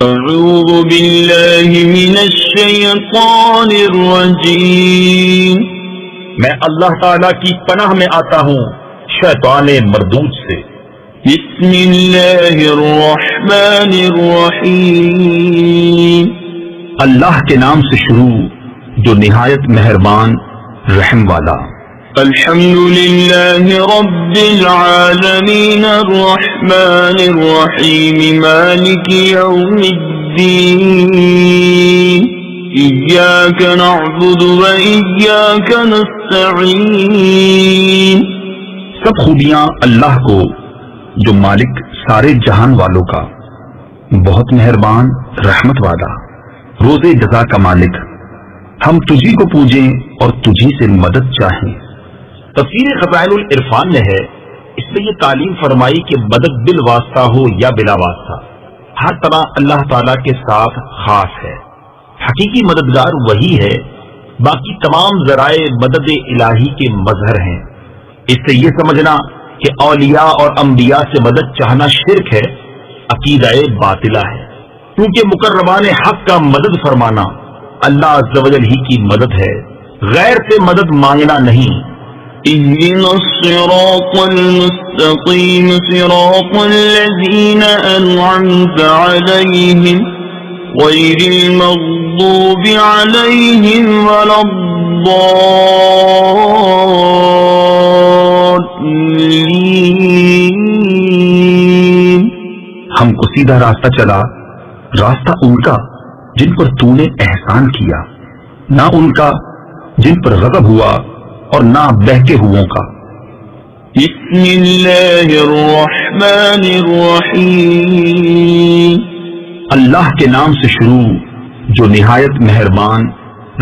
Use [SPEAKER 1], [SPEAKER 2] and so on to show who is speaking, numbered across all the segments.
[SPEAKER 1] أعوذ بالله من الشيطان الرجيم
[SPEAKER 2] میں اللہ تعالیٰ کی پناہ میں آتا ہوں شیطان مردود سے۔
[SPEAKER 1] بسم اللہ الرحمن الرحیم
[SPEAKER 2] اللہ کے نام سے شروع جو نہایت مہربان رحم والا۔
[SPEAKER 1] الحمد للہ رب العالمین الرحمن الرحیم مالک یوم الدین إياك نعبد وإياك نستعين
[SPEAKER 2] سب خوبیاں اللہ کو جو مالک سارے جہان والوں کا، بہت مہربان رحمت والا، روز جزا کا مالک، ہم تجھی کو پوجیں اور تجھی سے مدد چاہیں۔ تفسیر خزائن العرفان میں ہے، اس میں یہ تعلیم فرمائی کہ مدد بالواسطہ ہو یا بلا واسطہ، ہر طرح اللہ تعالیٰ کے ساتھ خاص ہے۔ حقیقی مددگار وہی ہے، باقی تمام ذرائع مدد الہی کے مظہر ہیں۔ اس سے یہ سمجھنا کہ اولیاء اور انبیاء سے مدد چاہنا شرک ہے، عقیدہ باطلہ ہے، کیونکہ مقربان حق کا مدد فرمانا اللہ عز و جل ہی کی مدد ہے، غیر سے مدد مانگنا نہیں۔
[SPEAKER 1] اهدنا الصراط المستقيم صراط الذين أنعمت عليهم غير المغضوب عليهم ولا الضالين۔
[SPEAKER 2] ہم کو سیدھا راستہ چلا، راستہ ان کا جن پر تو نے احسان کیا، نہ ان کا جن پر غضب ہوا اور نہ بہکے ہووں کا۔
[SPEAKER 1] بسم اللہ الرحمن الرحیم
[SPEAKER 2] اللہ کے نام سے شروع جو نہایت مہربان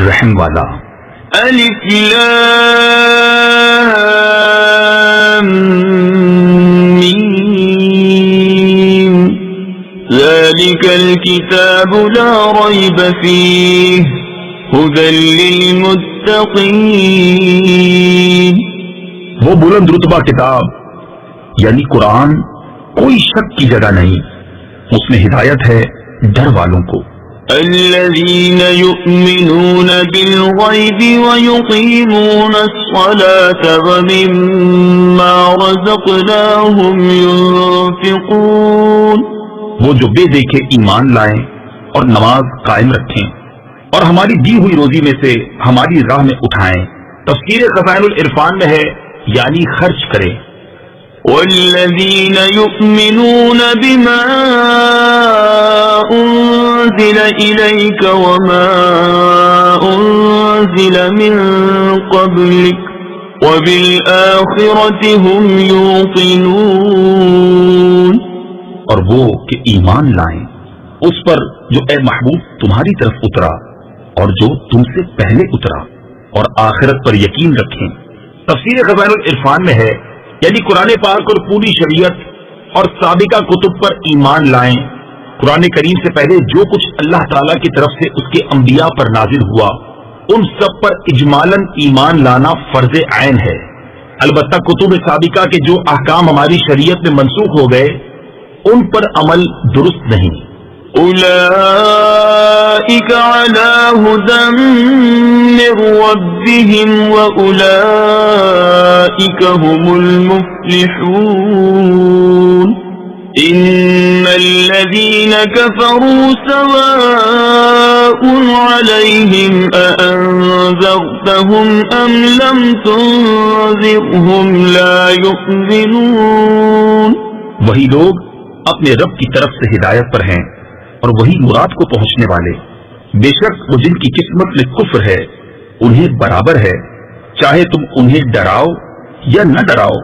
[SPEAKER 2] رحم والا۔
[SPEAKER 1] الف لام میم ذلك الكتاب لا ريب فيه هدى للمتقين۔
[SPEAKER 2] وہ بلند رتبہ کتاب یعنی قرآن کوئی شک کی جگہ نہیں، اس میں ہدایت ہے ڈر والوں کو۔
[SPEAKER 1] الذين يؤمنون بالغيب ويقيمون الصلاة ومما رزقناهم ينفقون۔
[SPEAKER 2] وہ جو بے دیکھے ایمان لائیں اور نماز قائم رکھیں اور ہماری دی ہوئی روزی میں سے ہماری راہ میں اٹھائیں۔ تفسیر خزائن العرفان میں ہے یعنی خرچ کریں۔
[SPEAKER 1] والذين يؤمنون بما أنزل إليك وما أنزل من قبلك وبالآخرة هم يوقنون۔
[SPEAKER 2] اور وہ کہ ایمان لائیں اس پر جو اے محبوب تمہاری طرف اترا اور جو تم سے پہلے اترا، اور آخرت پر یقین رکھیں۔ تفسیر خزائن العرفان میں ہے یعنی قرآن پاک اور پوری شریعت اور سابقہ کتب پر ایمان لائیں۔ قرآن کریم سے پہلے جو کچھ اللہ تعالیٰ کی طرف سے اس کے انبیاء پر نازل ہوا ان سب پر اجمالاً ایمان لانا فرض عین ہے، البتہ کتب سابقہ کے جو احکام ہماری شریعت میں منسوخ ہو گئے ان پر عمل درست نہیں۔
[SPEAKER 1] أولئك على هدى من ربهم وأولئك هم المفلحون۔ إن الذين كفروا سواء عليهم أأنذرتهم أم لم تنذرهم لا يؤمنون۔
[SPEAKER 2] وہی لوگ اپنے رب کی طرف سے ہدایت پر ہیں اور وہی مراد کو پہنچنے والے، بے شک وہ جن کی قسمت میں کفر ہے انہیں برابر ہے، چاہے تم انہیں ڈراؤ یا نہ ڈراؤ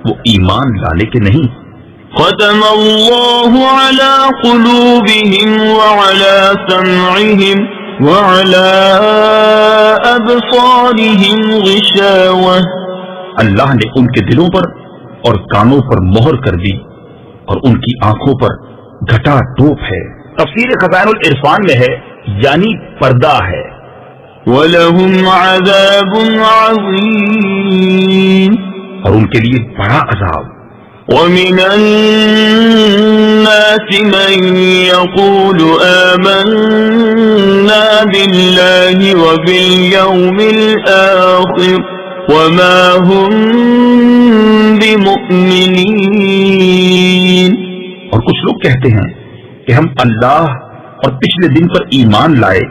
[SPEAKER 2] وہ ایمان لانے کے نہیں۔
[SPEAKER 1] ختم اللہ علی قلوبہم وعلی سمعہم وعلی ابصارہم غشاوہ۔
[SPEAKER 2] اللہ نے ان کے دلوں پر اور کانوں پر مہر کر دی اور ان کی آنکھوں پر گھٹا ٹوپ ہے۔ تفسیر خزائن العرفان میں ہے یعنی پردہ ہے۔
[SPEAKER 1] وَلَهُمْ عَذَابٌ عَظِيمٌ،
[SPEAKER 2] اور ان کے لیے بڑا عذاب
[SPEAKER 1] ومن الناس من يقول آمنا بالله وباليوم الآخر وما هم بمؤمنين.
[SPEAKER 2] اور کچھ لوگ کہتے ہیں کہ ہم اللہ اور پچھلے دن پر ایمان لائے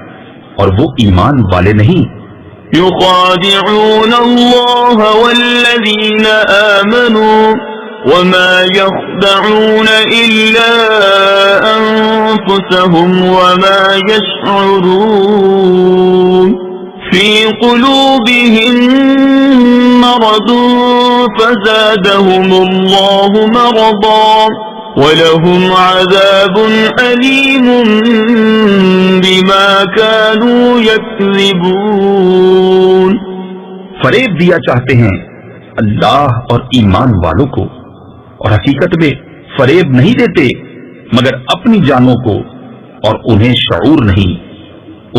[SPEAKER 2] اور وہ ایمان والے نہیں.
[SPEAKER 1] يخادعون الله والذين آمنوا وما يخدعون إلا أنفسهم وما يشعرون. في قلوبهم مرض فزادهم الله مرضا وَلَهُمْ عَذَابٌ أَلِيمٌ بِمَا كَانُوا يَكْذِبُونَ.
[SPEAKER 2] فریب دیا چاہتے ہیں اللہ اور ایمان والوں کو، اور حقیقت میں فریب نہیں دیتے مگر اپنی جانوں کو، اور انہیں شعور نہیں.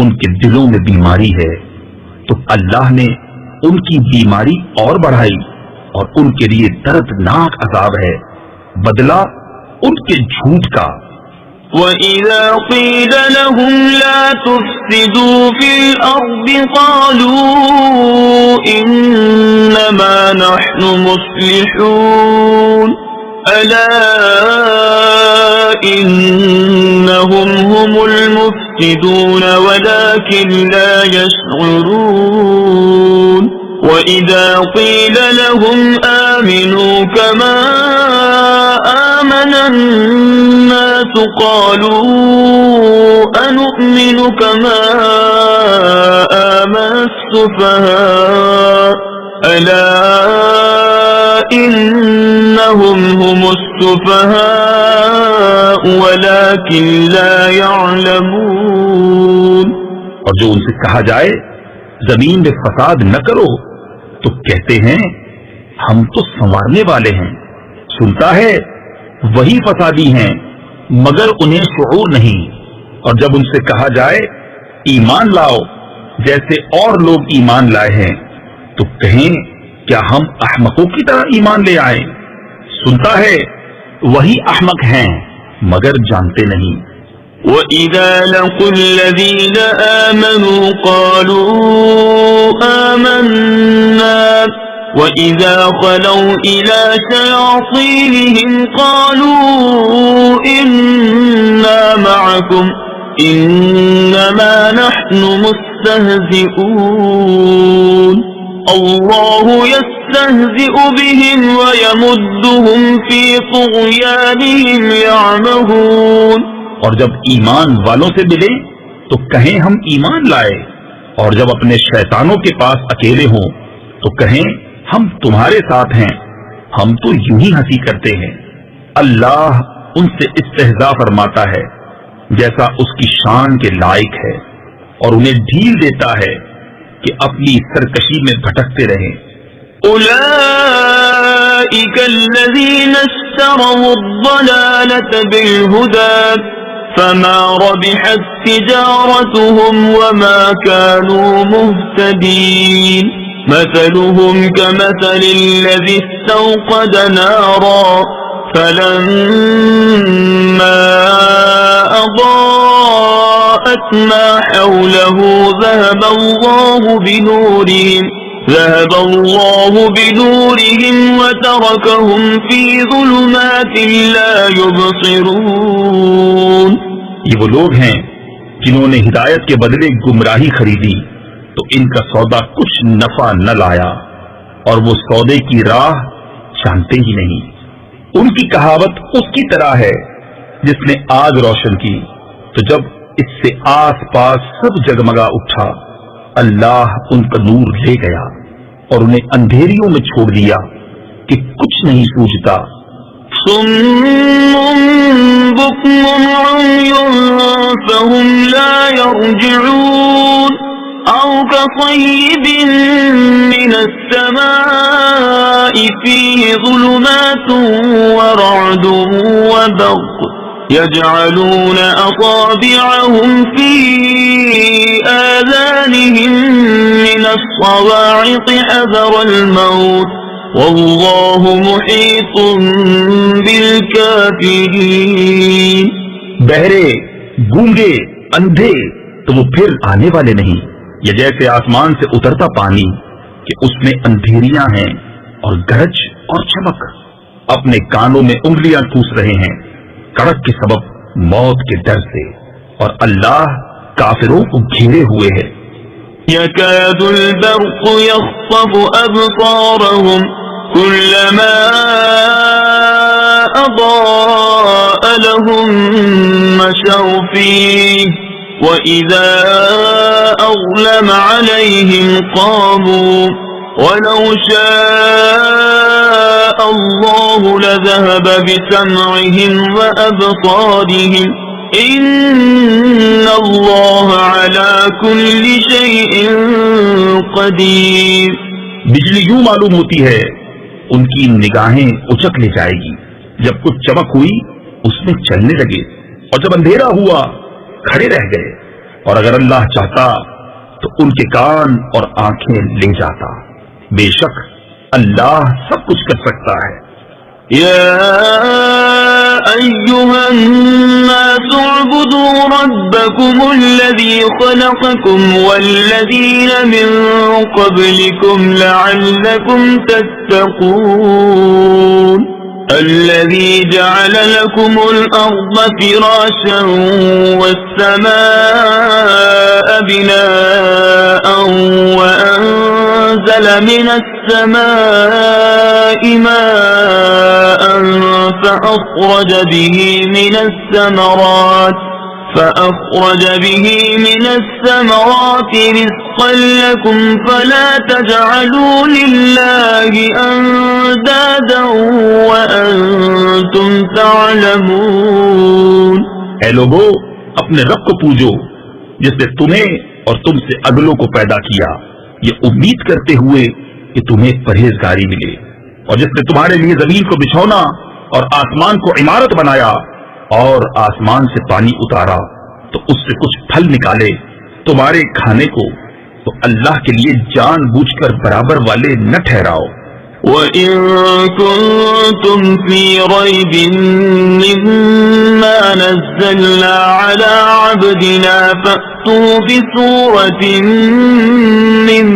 [SPEAKER 2] ان کے دلوں میں بیماری ہے تو اللہ نے ان کی بیماری اور بڑھائی، اور ان کے لیے دردناک عذاب ہے، بدلہ ان کے جھوٹ کا.
[SPEAKER 1] وَإِذَا قِيلَ لَهُمْ لَا تُفْسِدُوا فِي الْأَرْضِ قَالُوا إِنَّمَا نَحْنُ مُصْلِحُونَ أَلَا إِنَّهُمْ هُمُ الْمُفْسِدُونَ وَلَكِنْ لَا يَشْعُرُونَ. وَإِذَا قِيلَ لَهُمْ آمِنُوا كَمَا آمَنَ النَّاسُ قَالُوا أَنُؤْمِنُ كَمَا آمَنَ السُّفَهَاءُ أَلَا إِنَّهُمْ هُمُ السُّفَهَاءُ وَلَكِنْ لَا يَعْلَمُونَ.
[SPEAKER 2] اور جو ان سے کہا جائے زمین میں فساد نہ کرو تو کہتے ہیں ہم تو سنوارنے والے ہیں. سنتا ہے وہی فسادی ہیں مگر انہیں شعور نہیں. اور جب ان سے کہا جائے ایمان لاؤ جیسے اور لوگ ایمان لائے ہیں تو کہیں کیا ہم احمقوں کی طرح ایمان لے آئے. سنتا ہے وہی احمق ہیں مگر جانتے نہیں.
[SPEAKER 1] وَإِذَا لَقُوا الَّذِينَ آمَنُوا قَالُوا آمَنَّا وَإِذَا خَلَوْا إِلَى شَيَاطِينِهِمْ قَالُوا إِنَّا مَعَكُمْ إِنَّمَا نَحْنُ مُسْتَهْزِئُونَ. اللَّهُ يَسْتَهْزِئُ بِهِمْ وَيَمُدُّهُمْ فِي طُغْيَانِهِمْ يَعْمَهُونَ.
[SPEAKER 2] اور جب ایمان والوں سے ملے تو کہیں ہم ایمان لائے، اور جب اپنے شیطانوں کے پاس اکیلے ہوں تو کہیں ہم تمہارے ساتھ ہیں، ہم تو یوں ہی ہنسی کرتے ہیں. اللہ ان سے استہزاء فرماتا ہے جیسا اس کی شان کے لائق ہے، اور انہیں ڈھیل دیتا ہے کہ اپنی سرکشی میں بھٹکتے رہیں.
[SPEAKER 1] أولئك الذين اشتروا الضلالة بالهدى فما ربحت تجارتهم وما كانوا مهتدين. مثلهم كمثل الذي استوقد نارا فلما أضاءت ما حوله ذهب الله بنورهم وتركهم في ظلمات لا يبصرون.
[SPEAKER 2] یہ وہ لوگ ہیں جنہوں نے ہدایت کے بدلے گمراہی خریدی تو ان کا سودا کچھ نفع نہ لایا، اور وہ سودے کی راہ جانتے ہی نہیں. ان کی کہاوت اس کی طرح ہے جس نے آگ روشن کی تو جب اس سے آس پاس سب جگمگا اٹھا، اللہ ان کا نور لے گیا اور انہیں اندھیریوں میں چھوڑ دیا کہ کچھ نہیں سوجھتا.
[SPEAKER 1] صم بكم عمي فهم لا يرجعون أو كصيب من السماء فيه ظلمات ورعد وبرق يجعلون أصابعهم في آذانهم من الصواعق حذر الموت واللہ محیط بالکافرین.
[SPEAKER 2] بہرے، گونگے، اندھے تو وہ پھر آنے والے نہیں. یہ جیسے آسمان سے اترتا پانی کہ اس میں اندھیریاں ہیں اور گرج اور چمک. اپنے کانوں میں انگلیاں ٹھوس رہے ہیں کڑک کے سبب موت کے ڈر سے، اور اللہ کافروں کو گھیرے ہوئے ہے.
[SPEAKER 1] يكاد البرق يخطف أبصارهم كلما أضاء لهم مشوا فيه وإذا أظلم عليهم قاموا ولو شاء الله لذهب بسمعهم وأبصارهم إن الله على كل شيء قدير.
[SPEAKER 2] بجلی یوں معلوم ہوتی ہے ان کی نگاہیں اچک لے جائے گی. جب کچھ چمک ہوئی اس میں چلنے لگے، اور جب اندھیرا ہوا کھڑے رہ گئے. اور اگر اللہ چاہتا تو ان کے کان اور آنکھیں لے جاتا. بے شک اللہ سب کچھ کر سکتا ہے.
[SPEAKER 1] يا أيها الناس اعبدوا ربكم الذي خلقكم والذين من قبلكم لعلكم تتقون. الذي جعل لكم الأرض فراشا والسماء بناء وأنزل من السماء ماء فأخرج به من الثمرات رزقا لكم فلا تجعلوا لله أندادا وأنتم تعلمون.
[SPEAKER 2] اے لوگو، اپنے رب کو پوجو جس نے تمہیں اور تم سے اگلوں کو پیدا کیا، یہ امید کرتے ہوئے کہ تمہیں پرہیزگاری ملے. اور جس نے تمہارے لیے زمین کو بچھونا اور آسمان کو عمارت بنایا اور آسمان سے پانی اتارا تو اس سے کچھ پھل نکالے تمہارے کھانے کو، تو اللہ کے لیے جان بوجھ کر برابر والے نہ ٹھہراؤ.
[SPEAKER 1] وَإِن كُنتُمْ فِي رَيْبٍ مِّمَّا نَزَّلْنَا عَلَىٰ عَبْدِنَا فَأْتُوا بِسُورَةٍ مِّن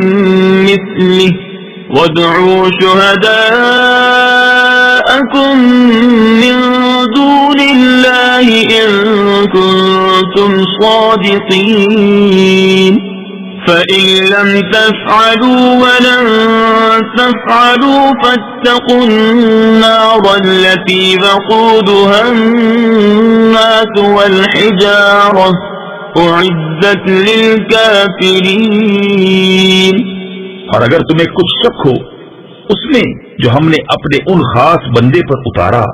[SPEAKER 1] مِّثْلِهِ وَادْعُوا شُهَدَاءَكُم مِّن دُونِ اللَّهِ إِن كُنتُمْ صَادِقِينَ. فَإِن لَّمْ تَفْعَلُوا وَلَن تَفْعَلُوا فَاتَّقُوا النَّارَ الَّتِي وَقُودُهَا النَّاسُ وَالْحِجَارَةُ أُعِدَّتْ لِلْكَافِرِينَ.
[SPEAKER 2] اور اگر تمہیں کچھ شک ہو اس میں جو ہم نے اپنے ان خاص بندے پر اتارا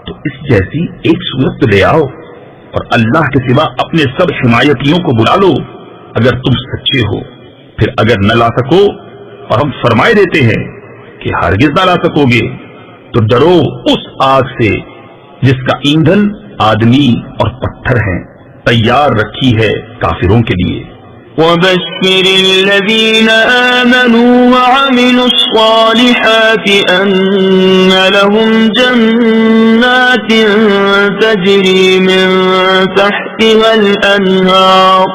[SPEAKER 2] تو اس جیسی ایک صورت تو لے آؤ، اور اللہ کے سوا اپنے سب حمایتیوں کو بلا لو اگر تم سچے ہو. پھر اگر نہ لا سکو اور ہم فرمائے دیتے ہیں کہ ہرگز نہ لا سکو گے تو ڈرو اس آگ سے جس کا ایندھن آدمی اور پتھر ہیں، تیار رکھی ہے کافروں کے لیے.
[SPEAKER 1] وَبَشِّرِ الَّذِينَ آمَنُوا وَعَمِلُوا الصَّالِحَاتِ أَنَّ لَهُمْ جَنَّاتٍ تَجْرِي مِن تَحْتِهَا الْأَنْهَارُ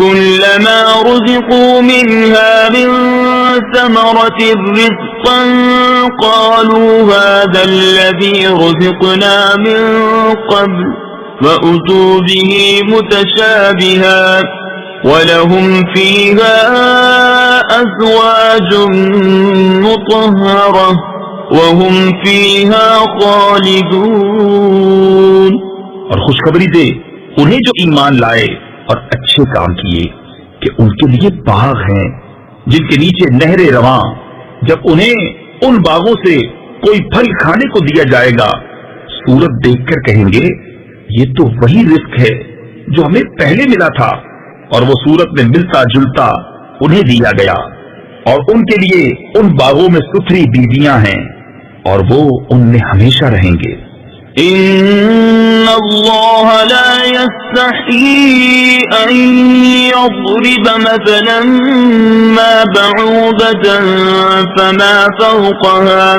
[SPEAKER 1] كُلَّمَا رُزِقُوا مِنْهَا مِن ثَمَرَةٍ رِّزْقًا قَالُوا هَٰذَا الَّذِي رُزِقْنَا مِن قَبْلُ وَأُتُوا بِهِ مُتَشَابِهًا وَلَهُمْ فِيهَا أَزْوَاجٌ مُّطَهَّرَةٌ وَهُمْ فِيهَا خَالِدُونَ.
[SPEAKER 2] اور خوشخبری دے انہیں جو ایمان لائے اور اچھے کام کیے کہ ان کے لیے باغ ہیں جن کے نیچے نہریں رواں. جب انہیں ان باغوں سے کوئی پھل کھانے کو دیا جائے گا صورت دیکھ کر کہیں گے یہ تو وہی رزق ہے جو ہمیں پہلے ملا تھا، اور وہ صورت میں ملتا جلتا انہیں دیا گیا. اور ان کے لیے ان باغوں میں ستھری بیویاں ہیں اور وہ ان میں ہمیشہ رہیں گے.
[SPEAKER 1] إن الله لا يستحيي أن يضرب مثلا ما بعوضة فما فوقها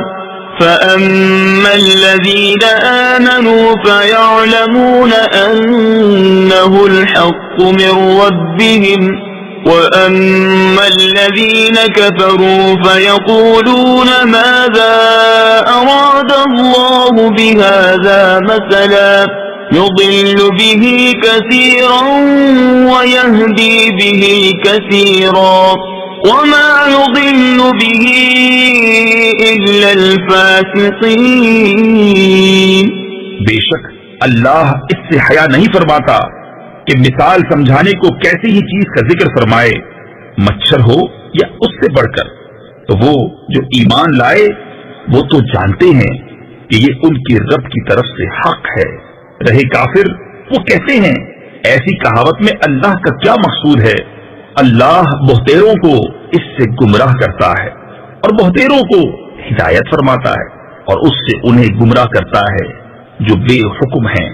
[SPEAKER 1] فأما الذين آمنوا فيعلمون أنه الحق من ربهم وأما الذين كفروا فيقولون ماذا أراد الله بهذا مثلا يضل به كثيرا ويهدي به كثيرا وما يضل به إلا الفاسقين.
[SPEAKER 2] بے شک اللہ اس سے حیا نہیں فرماتا کہ مثال سمجھانے کو کیسی ہی چیز کا ذکر فرمائے، مچھر ہو یا اس سے بڑھ کر. تو وہ جو ایمان لائے وہ تو جانتے ہیں کہ یہ ان کی رب کی طرف سے حق ہے. رہے کافر وہ کہتے ہیں ایسی کہاوت میں اللہ کا کیا مقصود ہے. اللہ بہتیروں کو اس سے گمراہ کرتا ہے اور بہتیروں کو ہدایت فرماتا ہے اور اس سے انہیں گمراہ کرتا ہے جو بے حکم ہیں.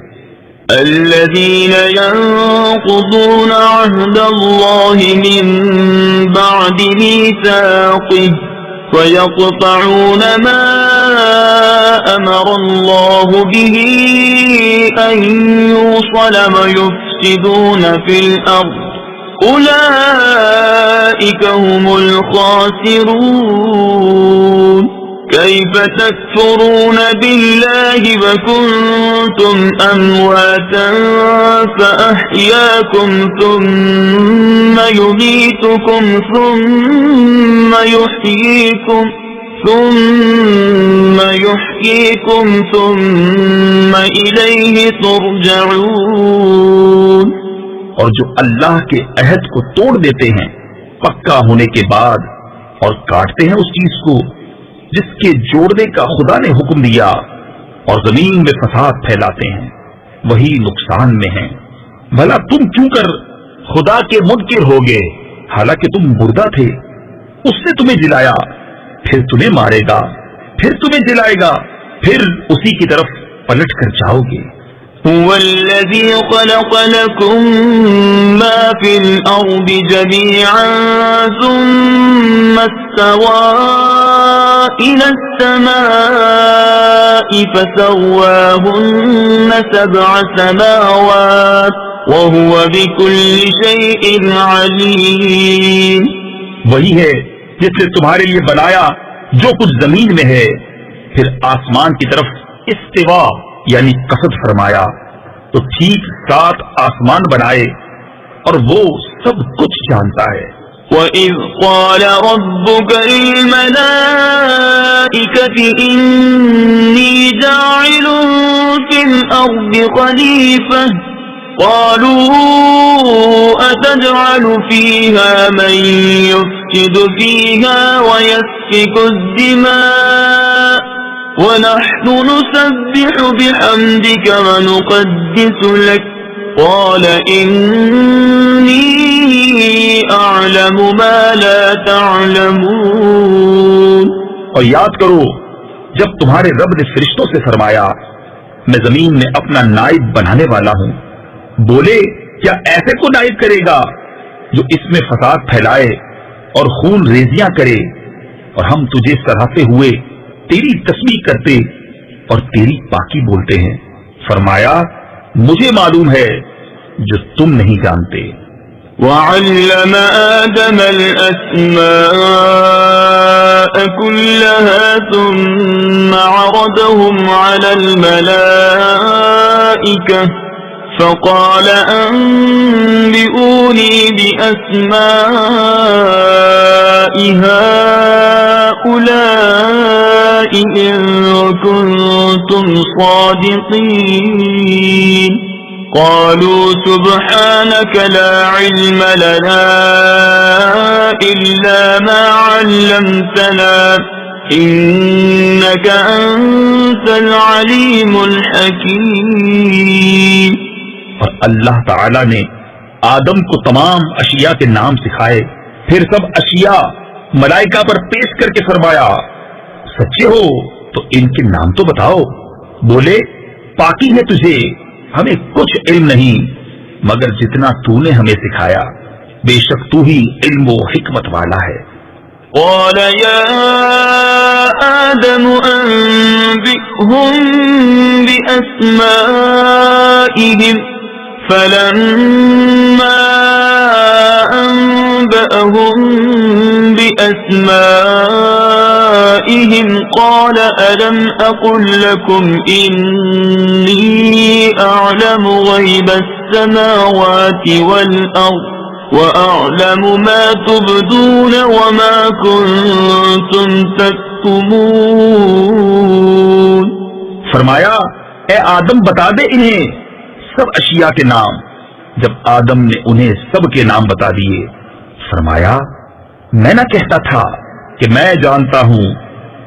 [SPEAKER 1] الذين ينقضون عهد الله من بعد ميثاقه ويقطعون ما أمر الله به أن يوصل ويفسدون في الأرض أولئك هم الخاسرون. كيف تكفرون بالله وكنتم أمواتا فأحياكم ثم يميتكم ثم يحييكم ثم إليه ترجعون.
[SPEAKER 2] اور جو اللہ کے عہد کو توڑ دیتے ہیں پکا ہونے کے بعد اور کاٹتے ہیں اس چیز کو جس کے جوڑنے کا خدا نے حکم دیا اور زمین میں فساد پھیلاتے ہیں وہی نقصان میں ہیں. بھلا تم کیوں کر خدا کے منکر ہوگے حالانکہ تم مردہ تھے. اس نے تمہیں جلایا پھر تمہیں مارے گا پھر تمہیں جلائے گا پھر اسی کی طرف پلٹ کر جاؤ گے.
[SPEAKER 1] هو الذي خلق لكم ما في الأرض جميعا ثم استوى إلى السماء فسواهن 7 سماوات وهو بكل شيء عليم.
[SPEAKER 2] وہی ہے جس نے تمہارے لیے بنایا جو کچھ زمین میں ہے پھر آسمان کی طرف استوا یعنی قصد فرمایا تو ٹھیک 7 آسمان بنائے اور وہ سب کچھ جانتا ہے.
[SPEAKER 1] وَإِذْ قَالَ رَبُّكَ لِلْمَلَائِكَةِ إِنِّي جَاعِلٌ فِي الْأَرْضِ خَلِيفَةً قَالُوا أَتَجْعَلُ فِيهَا مَن يُفْسِدُ فِيهَا وَيَسْفِكُ الدِّمَاءَ وَنَحْنُ نُسَبِّحُ بِحَمْدِكَ وَنُقَدِّسُ لَكَ قَالَ إِنِّي أَعْلَمُ مَا لَا تَعْلَمُونَ.
[SPEAKER 2] اور یاد کرو جب تمہارے رب نے فرشتوں سے فرمایا میں زمین میں اپنا نائب بنانے والا ہوں. بولے کیا ایسے کو نائب کرے گا جو اس میں فساد پھیلائے اور خون ریزیاں کرے اور ہم تجھے سراہتے ہوئے تیری تسبیح کرتے اور تیری پاکی بولتے ہیں. فرمایا مجھے معلوم ہے جو تم نہیں جانتے.
[SPEAKER 1] وَعَلَّمَ آدَمَ الْأَسْمَاءَ كُلَّهَا ثُمَّ عَرَضَهُمْ عَلَى الْمَلَائِكَةِ فَقَالَ أَنبِئُونِي بِأَسْمَاءِ هَؤُلَاءِ إِن كُنتُمْ صَادِقِينَ. قالوا سبحانك لا علم لنا إلا ما علمتنا إنك أنت العليم الحكيم.
[SPEAKER 2] اور اللہ تعالی نے آدم کو تمام اشیاء کے نام سکھائے پھر سب اشیاء ملائکہ پر پیش کر کے فرمایا سچے ہو تو ان کے نام تو بتاؤ. بولے پاکی ہے تجھے ہمیں کچھ علم نہیں مگر جتنا تو نے ہمیں سکھایا، بے شک تو ہی علم و حکمت والا ہے۔
[SPEAKER 1] قال يا آدم أنبئهم بأسمائهم فلما أنبأهم بأسمائهم قال ألم أقل لكم إني أعلم غيب السماوات والأرض وأعلم ما تبدون وما كنتم تكتمون۔
[SPEAKER 2] فرمایا اے آدم بتا دے انہیں سب اشیاء کے نام۔ جب آدم نے انہیں سب کے نام بتا دیے، فرمایا میں نہ کہتا تھا کہ میں جانتا ہوں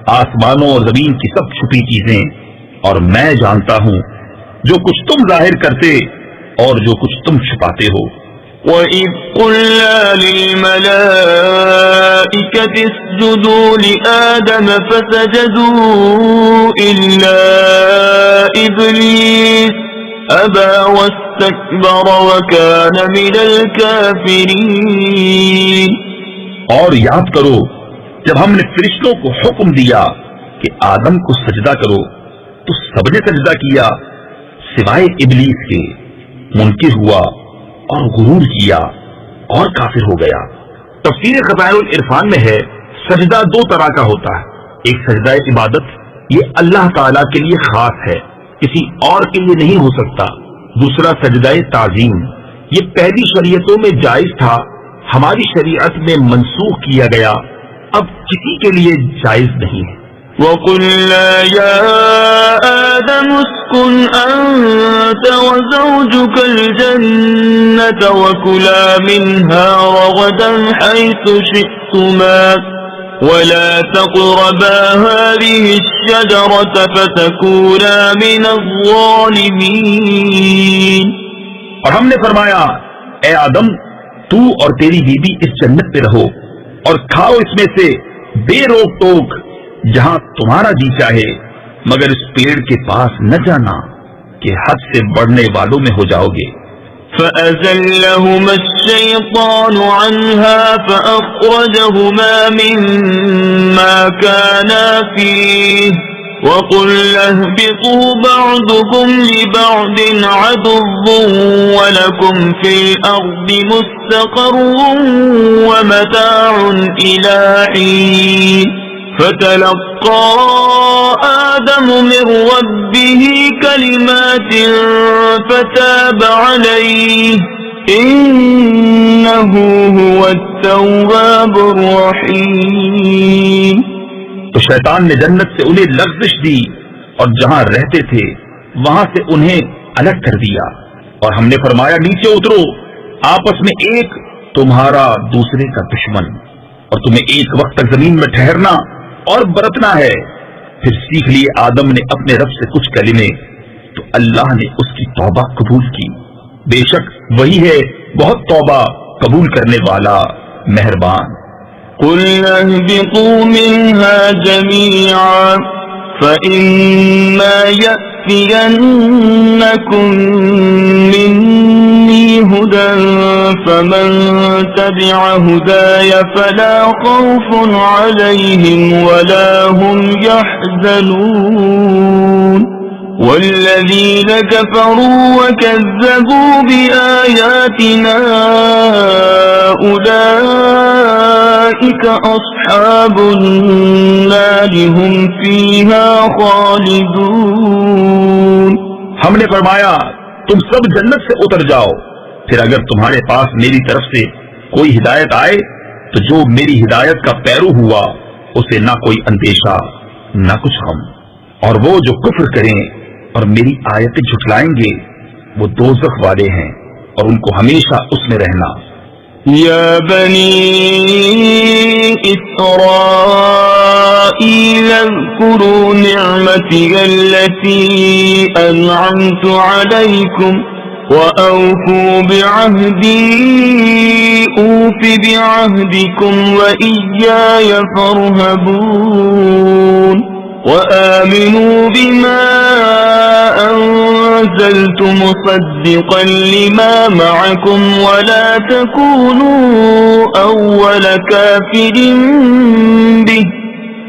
[SPEAKER 2] آسمانوں اور زمین کی سب چھپی چیزیں، اور میں جانتا ہوں جو کچھ تم ظاہر کرتے اور جو کچھ تم چھپاتے ہو۔
[SPEAKER 1] وَإِذْ قُلْنَا لِلْمَلَائِكَةِ اسْجُدُوا لِآدَمَ فَسَجَدُوا إِلَّا إِبْلِيسَ أَبَى وَاسْتَكْبَرَ وَكَانَ مِنَ الْكَافِرِينَ۔
[SPEAKER 2] اور یاد کرو جب ہم نے فرشتوں کو حکم دیا کہ آدم کو سجدہ کرو تو سب نے سجدہ کیا سوائے ابلیس کے، منکر ہوا اور غرور کیا اور کافر ہو گیا۔ تفسیر خزائن العرفان میں ہے سجدہ دو طرح کا ہوتا ہے، ایک سجدہ عبادت، یہ اللہ تعالیٰ کے لیے خاص ہے، کسی اور کے لیے نہیں ہو سکتا۔ دوسرا سجدہ تعظیم، یہ پہلی شریعتوں میں جائز تھا، ہماری شریعت میں منسوخ کیا گیا، اب کسی کے لیے جائز نہیں ہے۔
[SPEAKER 1] وَقُلْنَا يَا آدَمُ اسْكُنْ أَنْتَ وَزَوْجُكَ الْجَنَّةَ وَكُلَا مِنْهَا رَغَدًا حَيْثُ شِئْتُمَا وَلَا تَقْرَبَا هَٰذِهِ الشَّجَرَةَ فَتَكُونَا مِنَ الظَّالِمِينَ۔
[SPEAKER 2] اور ہم نے فرمایا اے آدم تو اور تیری بیوی اس جنت پہ رہو اور کھاؤ اس میں سے بے روک ٹوک جہاں تمہارا جی چاہے، مگر اس پیڑ کے پاس نہ جانا کہ حد سے بڑھنے والوں میں ہو جاؤ گے۔
[SPEAKER 1] فَأَزَلَّهُمَا الشَّيْطَانُ عَنْهَا فَأَخْرَجَهُمَا مِمَّا كَانَا فِيهِ وَقُلْنَا اهْبِطُوا بَعْضُكُمْ لِبَعْضٍ عَدُوٌّ وَلَكُمْ فِي الْأَرْضِ مُسْتَقَرٌّ وَمَتَاعٌ إِلَىٰ حِينٍ۔ فَتَلَقَّىٰ آدَمُ مِن رَّبِّهِ كَلِمَاتٍ فَتَابَ عَلَيْهِ إِنَّهُ هُوَ التَّوَّابُ الرَّحِيمُ۔
[SPEAKER 2] تو شیطان نے جنت سے انہیں لغزش دی اور جہاں رہتے تھے وہاں سے انہیں الگ کر دیا، اور ہم نے فرمایا نیچے اترو، آپس میں ایک تمہارا دوسرے کا دشمن، اور تمہیں ایک وقت تک زمین میں ٹھہرنا اور برتنا ہے۔ پھر سیکھ لیے آدم نے اپنے رب سے کچھ کلمے تو اللہ نے اس کی توبہ قبول کی، بے شک وہی ہے بہت توبہ قبول کرنے والا مہربان۔
[SPEAKER 1] قُلْنَا اهْبِطُوا مِنْهَا جَمِيعًا فَإِمَّا يَأْتِيَنَّكُم مِّنِّي هُدًى فَمَن تَبِعَ هُدَايَ فَلَا خَوْفٌ عَلَيْهِمْ وَلَا هُمْ يَحْزَنُونَ وَالَّذِينَ كَفَرُوا وَكَذَّبُوا بِآيَاتِنَا أُولَئِكَ أَصْحَابُ النَّارِ هُمْ فِيهَا خَالِدُونَ۔
[SPEAKER 2] ہم نے فرمایا تم سب جنت سے اتر جاؤ، پھر اگر تمہارے پاس میری طرف سے کوئی ہدایت آئے تو جو میری ہدایت کا پیرو ہوا اسے نہ کوئی اندیشہ نہ کچھ غم، اور وہ جو کفر کریں اور میری آیتیں جھٹلائیں گے وہ دوزخ والے ہیں اور ان کو ہمیشہ اس میں رہنا۔
[SPEAKER 1] یا بنی اسرائیل اذکروا نعمتی التي انعمت علیکم وَأَوْفُوا بِعَهْدِي أُوفِ بِعَهْدِكُمْ وَإِيَّايَ فَارْهَبُونِ۔ وآمنوا بما أنزلت مصدقا لما معكم ولا تكونوا أول كافر به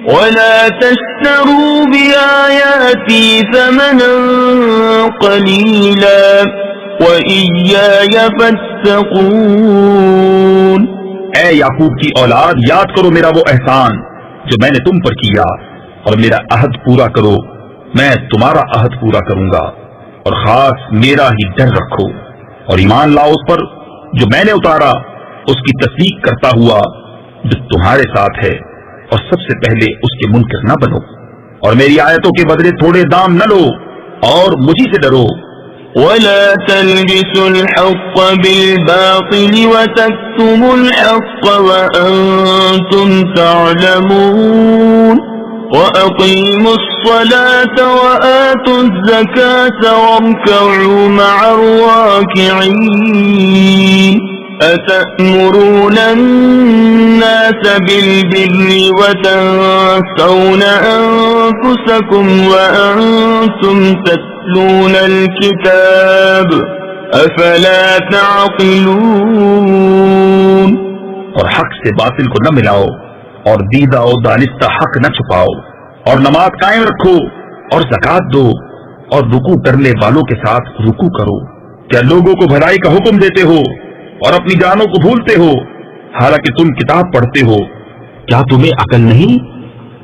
[SPEAKER 1] ولا تشتروا بآياتي ثمنا قليلا وإياي فاتقون۔
[SPEAKER 2] اے یعقوب کی اولاد، یاد کرو میرا وہ احسان جو میں نے تم پر کیا، اور میرا عہد پورا کرو، میں تمہارا عہد پورا کروں گا، اور خاص میرا ہی ڈر رکھو، اور ایمان لاؤ اس پر جو میں نے اتارا، اس کی تصدیق کرتا ہوا جو تمہارے ساتھ ہے، اور سب سے پہلے اس کے منکر نہ بنو، اور میری آیتوں کے بدلے تھوڑے دام نہ لو، اور مجھی سے ڈرو۔
[SPEAKER 1] ولا تلبسوا الحق بالباطل وتكتموا الحق وأنتم تعلمون وأقيموا الصلاة وآتوا الزكاة واركعوا مع الراكعين أتأمرون الناس بالبر وتنسون أنفسكم وأنتم تتلون الكتاب أفلا تعقلون۔
[SPEAKER 2] اور حق سے باطل کو نہ ملاؤ، اور دیدہ و دانستہ حق نہ چھپاؤ، اور نماز قائم رکھو، اور زکوٰۃ دو، اور رکوع کرنے والوں کے ساتھ رکوع کرو۔ کیا لوگوں کو بھلائی کا حکم دیتے ہو اور اپنی جانوں کو بھولتے ہو، حالانکہ تم کتاب پڑھتے ہو؟ کیا تمہیں عقل نہیں؟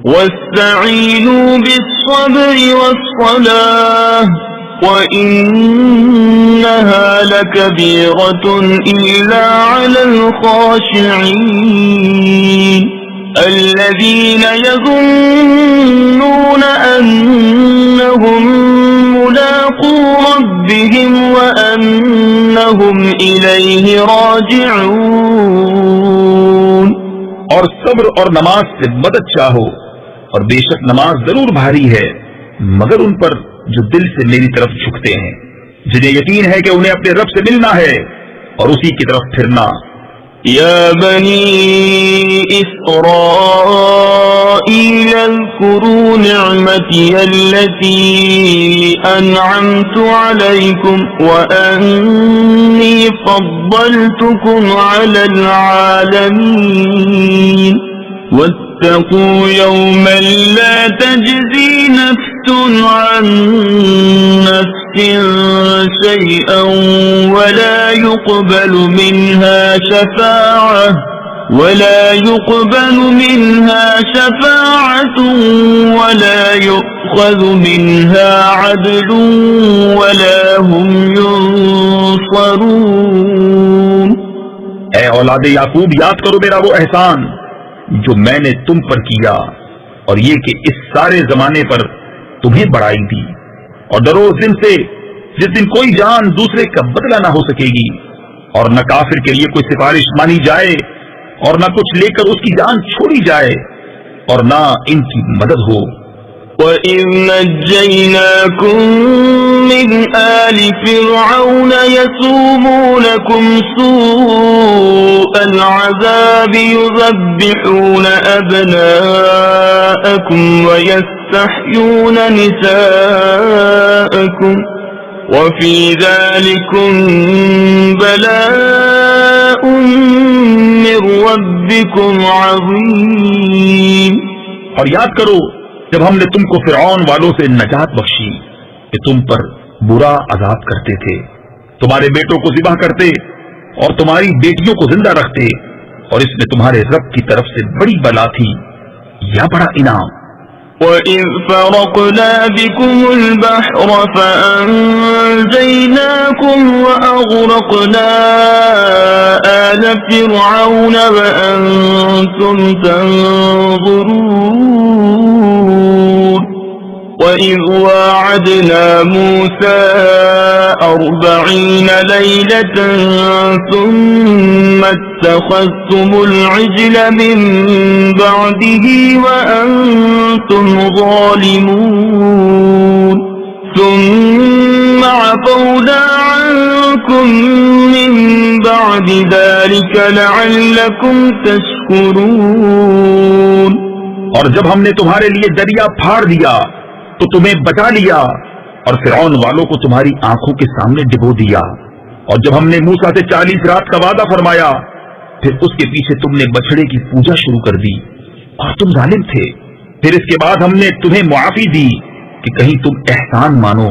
[SPEAKER 1] واستعینوا بالصبر والصلاة وإنها لكبيرة إلا على الخاشعين الذين يظنون أنهم ملاقو ربهم وأنهم إليه راجعون۔
[SPEAKER 2] اور صبر اور نماز سے مدد چاہو، اور بے شک نماز ضرور بھاری ہے مگر ان پر جو دل سے میری طرف جھکتے ہیں، جنہیں یقین ہے کہ انہیں اپنے رب سے ملنا ہے اور اسی کی طرف پھرنا۔
[SPEAKER 1] يا بني إسرائيل اذكروا نعمتي التي أنعمت عليكم وأني فضلتكم على العالمين واتقوا يوما لا تجزي نفس عن نفس شيئا ولا يقبل منها شفاعة ولا يؤخذ منها عدل ولا هم ينصرون۔
[SPEAKER 2] اے اولاد یعقوب، یاد کرو میرا وہ احسان جو میں نے تم پر کیا، اور یہ کہ اس سارے زمانے پر تمہیں بڑائی دی، اور ڈرو اس دن سے جس دن کوئی جان دوسرے کا بدلہ نہ ہو سکے گی، اور نہ کافر کے لیے کوئی سفارش مانی جائے، اور نہ کچھ لے کر اس کی جان چھوڑی جائے، اور نہ ان کی مدد ہو۔
[SPEAKER 1] وَإِذْ نَجَّيْنَاكُمْ مِنْ آلِ فِرْعَوْنَ يَسُومُونَكُمْ سُوءَ الْعَذَابِ يُذَبِّحُونَ أَبْنَاءَكُمْ وَيَسْتَحْيُونَ نِسَاءَكُمْ وَفِي ذَلِكُمْ بَلَاءٌ مِّن رَّبِّكُمْ عَظِيمٌ۔
[SPEAKER 2] اور یاد کرو جب ہم نے تم کو فرعون والوں سے نجات بخشی کہ تم پر برا عذاب کرتے تھے، تمہارے بیٹوں کو ذبح کرتے اور تمہاری بیٹیوں کو زندہ رکھتے، اور اس میں تمہارے رب کی طرف سے بڑی بلا تھی یا بڑا انعام۔
[SPEAKER 1] وَإِذْ فَرَقْنَا بِكُمُ الْبَحْرَ فَأَنْجَيْنَاكُمْ وَأَغْرَقْنَا آلَ فِرْعَوْنَ وَأَنْتُمْ تَنْظُرُونَ وَإِذْ وَاعَدْنَا مُوسَى 40 لَيْلَةً ثُمَّ اتَّخَذْتُمُ الْعِجْلَ مِنْ بَعْدِهِ وَأَنْتُمْ ظَالِمُونَ ثُمَّ عَفَوْنَا عَنْكُمْ مِنْ بَعْدِ ذَلِكَ لَعَلَّكُمْ تَشْكُرُونَ۔
[SPEAKER 2] اور جب ہم نے تمہارے لیے دریا پھاڑ دیا تو تمہیں بچا لیا اور فرعون والوں کو تمہاری آنکھوں کے سامنے ڈبو دیا، اور جب ہم نے موسیٰ سے 40 رات کا وعدہ فرمایا پھر اس کے پیچھے تم نے بچڑے کی پوجا شروع کر دی اور تم ظالم تھے، پھر اس کے بعد ہم نے تمہیں معافی دی کہ کہیں تم احسان مانو۔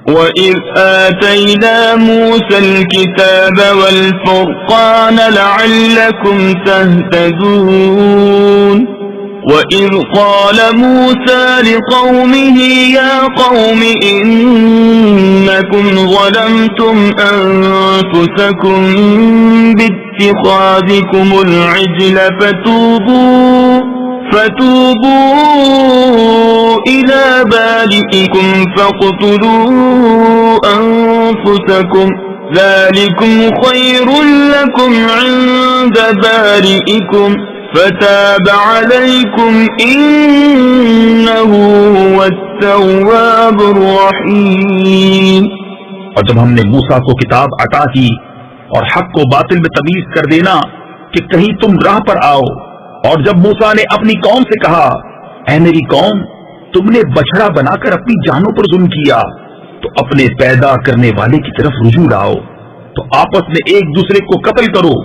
[SPEAKER 1] وَإِذْ آتَيْنَا مُوسَى الْكِتَابَ وَالْفُرْقَانَ لَعَلَّكُمْ تَهْتَدُونَ وَإِذْ قَالَ مُوسَى لِقَوْمِهِ يَا قَوْمِ إِنَّكُمْ ظَلَمْتُمْ أَنفُسَكُمْ بِاتِّخَاذِكُمُ الْعِجْلَ فتوبوا إلى بارئكم فاقتلوا أنفسكم ذلكم خير لكم عند بارئكم فتاب عليكم إنه هو التواب الرحيم۔
[SPEAKER 2] اور جب ہم نے موسیٰ کو کتاب عطا کی اور حق کو باطل میں تمیز کر دینا کہ کہیں تم راہ پر آؤ، اور جب موسیٰ نے اپنی قوم سے کہا اے میری قوم تم نے بچڑا بنا کر اپنی جانوں پر ظلم کیا تو اپنے پیدا کرنے والے کی طرف رجوع لاؤ، تو آپس میں ایک دوسرے کو قتل کرو،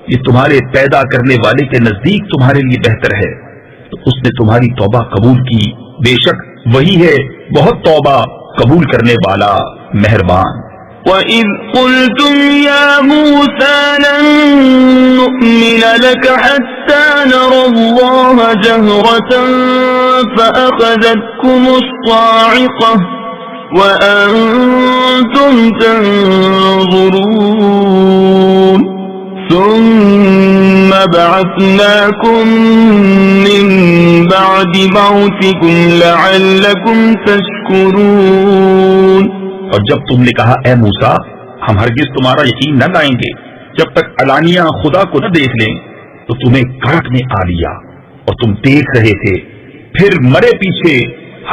[SPEAKER 2] یہ تمہارے پیدا کرنے والے کے نزدیک تمہارے لیے بہتر ہے، تو اس نے تمہاری توبہ قبول کی، بے شک وہی ہے بہت توبہ قبول کرنے والا مہربان۔
[SPEAKER 1] وَإِذْ قُلْتُمْ يَا مُوسَى لَن نُّؤْمِنَ لَكَ حَتَّى نَرَى اللَّهَ جَهْرَةً فَأَخَذَتْكُمُ الصَّاعِقَةُ وَأَنتُمْ تَنظُرُونَ ثُمَّ بَعَثْنَاكُم مِّن بَعْدِ مَوْتِكُمْ لَعَلَّكُمْ تَشْكُرُونَ۔
[SPEAKER 2] اور جب تم نے کہا اے موسیٰ ہم ہرگز تمہارا یقین نہ لائیں گے جب تک علانیہ خدا کو نہ دیکھ لیں، تو تمہیں کڑک نے آ لیا اور تم دیکھ رہے تھے، پھر مرے پیچھے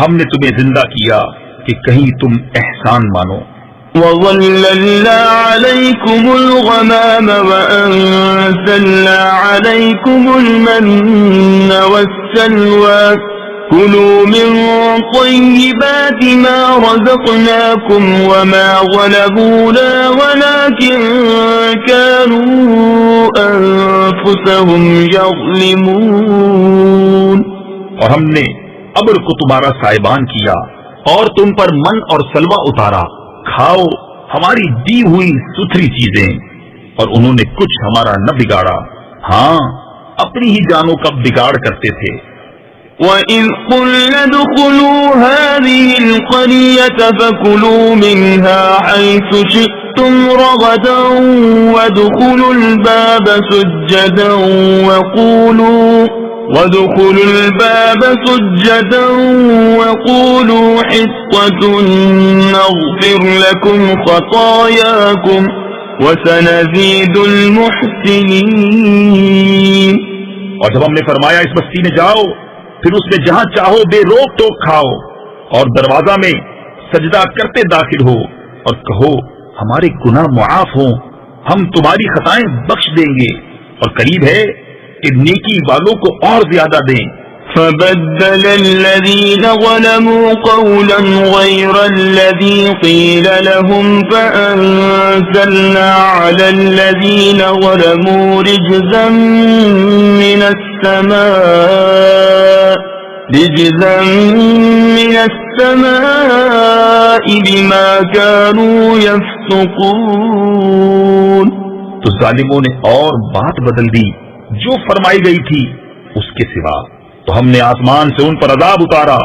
[SPEAKER 2] ہم نے تمہیں زندہ کیا کہ کہیں تم احسان مانو۔
[SPEAKER 1] وَظَلَّلْنَا عَلَيْكُمُ الْغَمَامَ وَأَنزَلْنَا عَلَيْكُمُ الْمَنَّ وَالسَّلْوَىٰ كُلُوا مِن طَيِّبَاتِ مَا رَزَقْنَاكُمْ وَمَا ظَلَمُونَا وَلَٰكِن كَانُوا أَنفُسَهُمْ يَظْلِمُونَ۔
[SPEAKER 2] اور ہم نے ابر کو تمہارا سائبان کیا اور تم پر من اور سلوہ اتارا، کھاؤ ہماری دی ہوئی ستھری چیزیں، اور انہوں نے کچھ ہمارا نہ بگاڑا، ہاں اپنی ہی جانوں کا بگاڑ کرتے تھے۔
[SPEAKER 1] وَإِذْ قُلْنَا ادْخُلُوا هَٰذِهِ الْقَرْيَةَ فَكُلُوا مِنْهَا حَيْثُ شِئْتُمْ رَغَدًا وَادْخُلُوا الْبَابَ سُجَّدًا وَقُولُوا حِطَّةٌ نَّغْفِرْ لَكُمْ خَطَايَاكُمْ وَسَنَزِيدُ الْمُحْسِنِينَ۔
[SPEAKER 2] اور جب ہم نے فرمایا اس بستی میں جاؤ پھر اس میں جہاں چاہو بے روک ٹوک کھاؤ اور دروازہ میں سجدہ کرتے داخل ہو اور کہو ہمارے گناہ معاف ہوں، ہم تمہاری خطائیں بخش دیں گے، اور قریب ہے کہ نیکی والوں کو اور زیادہ دیں۔
[SPEAKER 1] فَبَدَّلَ الَّذِينَ ظَلَمُوا قَوْلًا غَيْرَ الَّذِي قِيلَ لَهُمْ فَأَنزَلْنَا عَلَى الَّذِينَ ظَلَمُوا رِجْزًا مِّنَ السَّمَاءِ بِمَا كَانُوا يَفْسُقُونَ۔
[SPEAKER 2] تو ظالموں نے اور بات بدل دی جو فرمائی گئی تھی اس کے سوا، تو ہم نے آسمان سے ان پر عذاب اتارا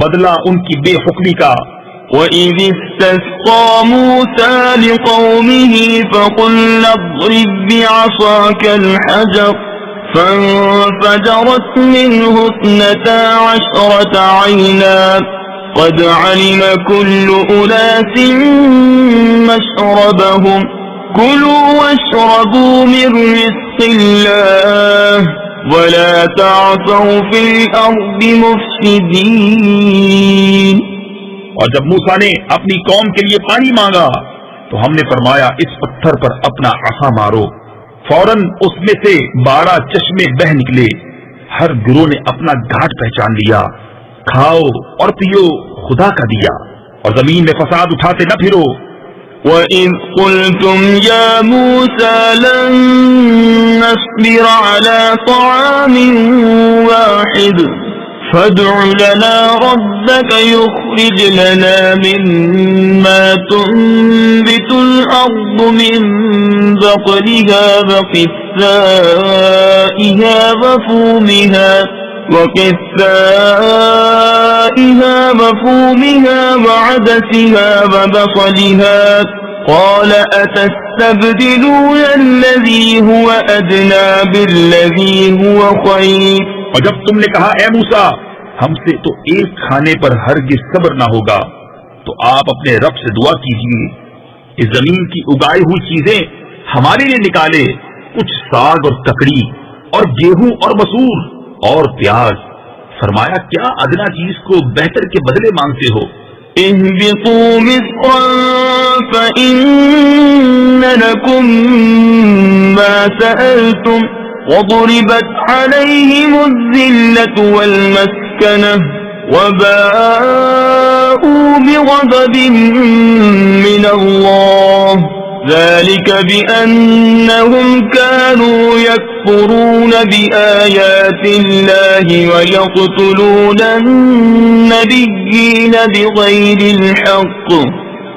[SPEAKER 2] بدلہ ان کی بے حکمی کا۔
[SPEAKER 1] وَإِذِ اسْتَسْقَىٰ مُوسَىٰ لِقَوْمِهِ فَقُلْنَا اضْرِب بِّعَصَاكَ الْحَجَرَ فَانفَجَرَتْ مِنْهُ 12 عَيْنًا قَدْ عَلِمَ كُلُّ أُنَاسٍ مَّشْرَبَهُمْ كُلُوا وَاشْرَبُوا مِن رِّزْقِ اللَّهِ وَلَا تَعْثَوْا فِي الْأَرْضِ مُفْسِدِينَ۔
[SPEAKER 2] اور جب موسیٰ نے اپنی قوم کے لیے پانی مانگا تو ہم نے فرمایا اس پتھر پر اپنا عصا مارو، فوراً اس میں سے 12 چشمے بہ نکلے، ہر گروہ نے اپنا گھاٹ پہچان لیا. کھاؤ اور پیو خدا کا دیا اور زمین میں فساد اٹھاتے نہ پھرو.
[SPEAKER 1] وَإِذْ قُلْتُمْ يَا مُوسَى لَن نَّصْبِرَ عَلَىٰ طَعَامٍ وَاحِدٍ فَادْعُ لَنَا رَبَّكَ يُخْرِجْ لَنَا مِمَّا تُنبِتُ الْأَرْضُ مِن بَقْلِهَا وَقِثَّائِهَا وَفُومِهَا وَعَدَسِهَا وَبَصَلِهَا قَالَ أَتَسْتَبْدِلُونَ الَّذِي هُوَ أَدْنَىٰ بِالَّذِي هُوَ خَيْرٌ.
[SPEAKER 2] اور جب تم نے کہا اے موسیٰ ہم سے تو ایک کھانے پر ہرگز صبر نہ ہوگا، تو آپ اپنے رب سے دعا کیجیے کہ زمین کی اگائی ہوئی چیزیں ہمارے لیے نکالے، کچھ ساگ اور ککڑی اور گیہوں اور مسور اور پیاز. فرمایا کیا ادنا چیز کو بہتر کے بدلے مانگتے ہو؟
[SPEAKER 1] اهبطوا مصرا فإن لكم ما سألتم وضربت عليهم الذلة والمسكنة وباءوا بغضب من الله ذلك بأنهم كانوا يكفرون بآيات الله ويقتلون النبيين بغير الحق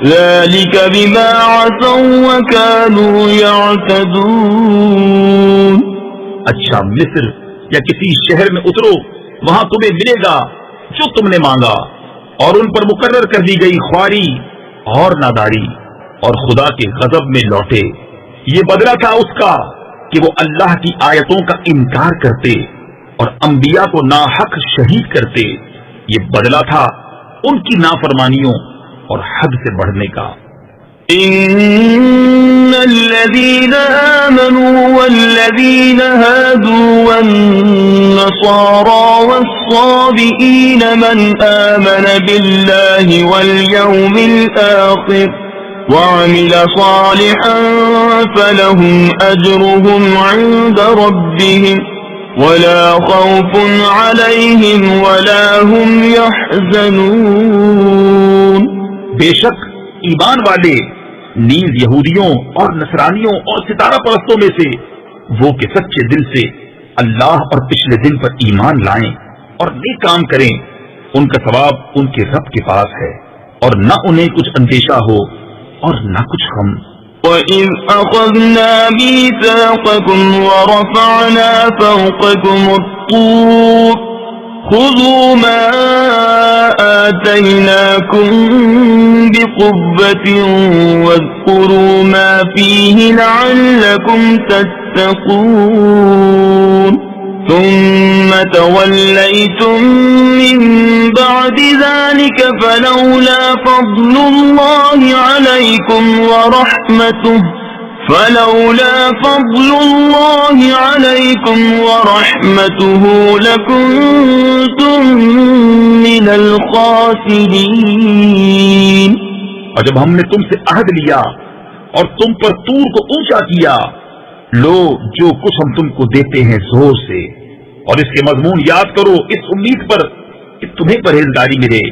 [SPEAKER 1] ذلك بما عصوا وكانوا يعتدون.
[SPEAKER 2] اچھا مصر یا کسی شہر میں اترو، وہاں تمہیں ملے گا جو تم نے مانگا، اور ان پر مقرر کر دی گئی خواری اور ناداری، اور خدا کے غضب میں لوٹے. یہ بدلہ تھا اس کا کہ وہ اللہ کی آیتوں کا انکار کرتے اور انبیاء کو ناحق شہید کرتے. یہ بدلہ تھا ان کی نافرمانیوں اور حد سے بڑھنے کا.
[SPEAKER 1] ان الذين آمنوا والذين هادوا والنصارى والصابئين من آمن بالله واليوم الآخر وعمل صالحا فلهم أجرهم عند ربهم ولا خوف عليهم ولا هم يحزنون.
[SPEAKER 2] بے شک ایمان والے نیز یہودیوں اور نصرانیوں اور ستارہ پرستوں میں سے وہ کہ سچے دل سے اللہ اور پچھلے دن پر ایمان لائیں اور نیک کام کریں، ان کا ثواب ان کے رب کے پاس ہے، اور نہ انہیں کچھ اندیشہ ہو اور نہ کچھ غم.
[SPEAKER 1] وَإِذْ أَخَذْنَا مِيثَاقَكُمْ وَرَفَعْنَا فَوْقَكُمُ الطُّورَ خُذُوا مَا آتَيْنَاكُمْ بِقُوَّةٍ وَاذْكُرُوا مَا فِيهِ لَعَلَّكُمْ تَتَّقُونَ ثُمَّ تَوَلَّيْتُمْ مِنْ بَعْدِ ذَلِكَ فَلَوْلَا فَضْلُ اللَّهِ عَلَيْكُمْ وَرَحْمَتُهُ لَكُنْتُمْ مِنَ الْخَاسِرِينَ.
[SPEAKER 2] اور جب ہم نے تم سے عہد لیا اور تم پر طور کو اونچا کیا، لو جو کچھ ہم تم کو دیتے ہیں زور سے، اور اس کے مضمون یاد کرو اس امید پر کہ تمہیں پرہیزگاری ملے.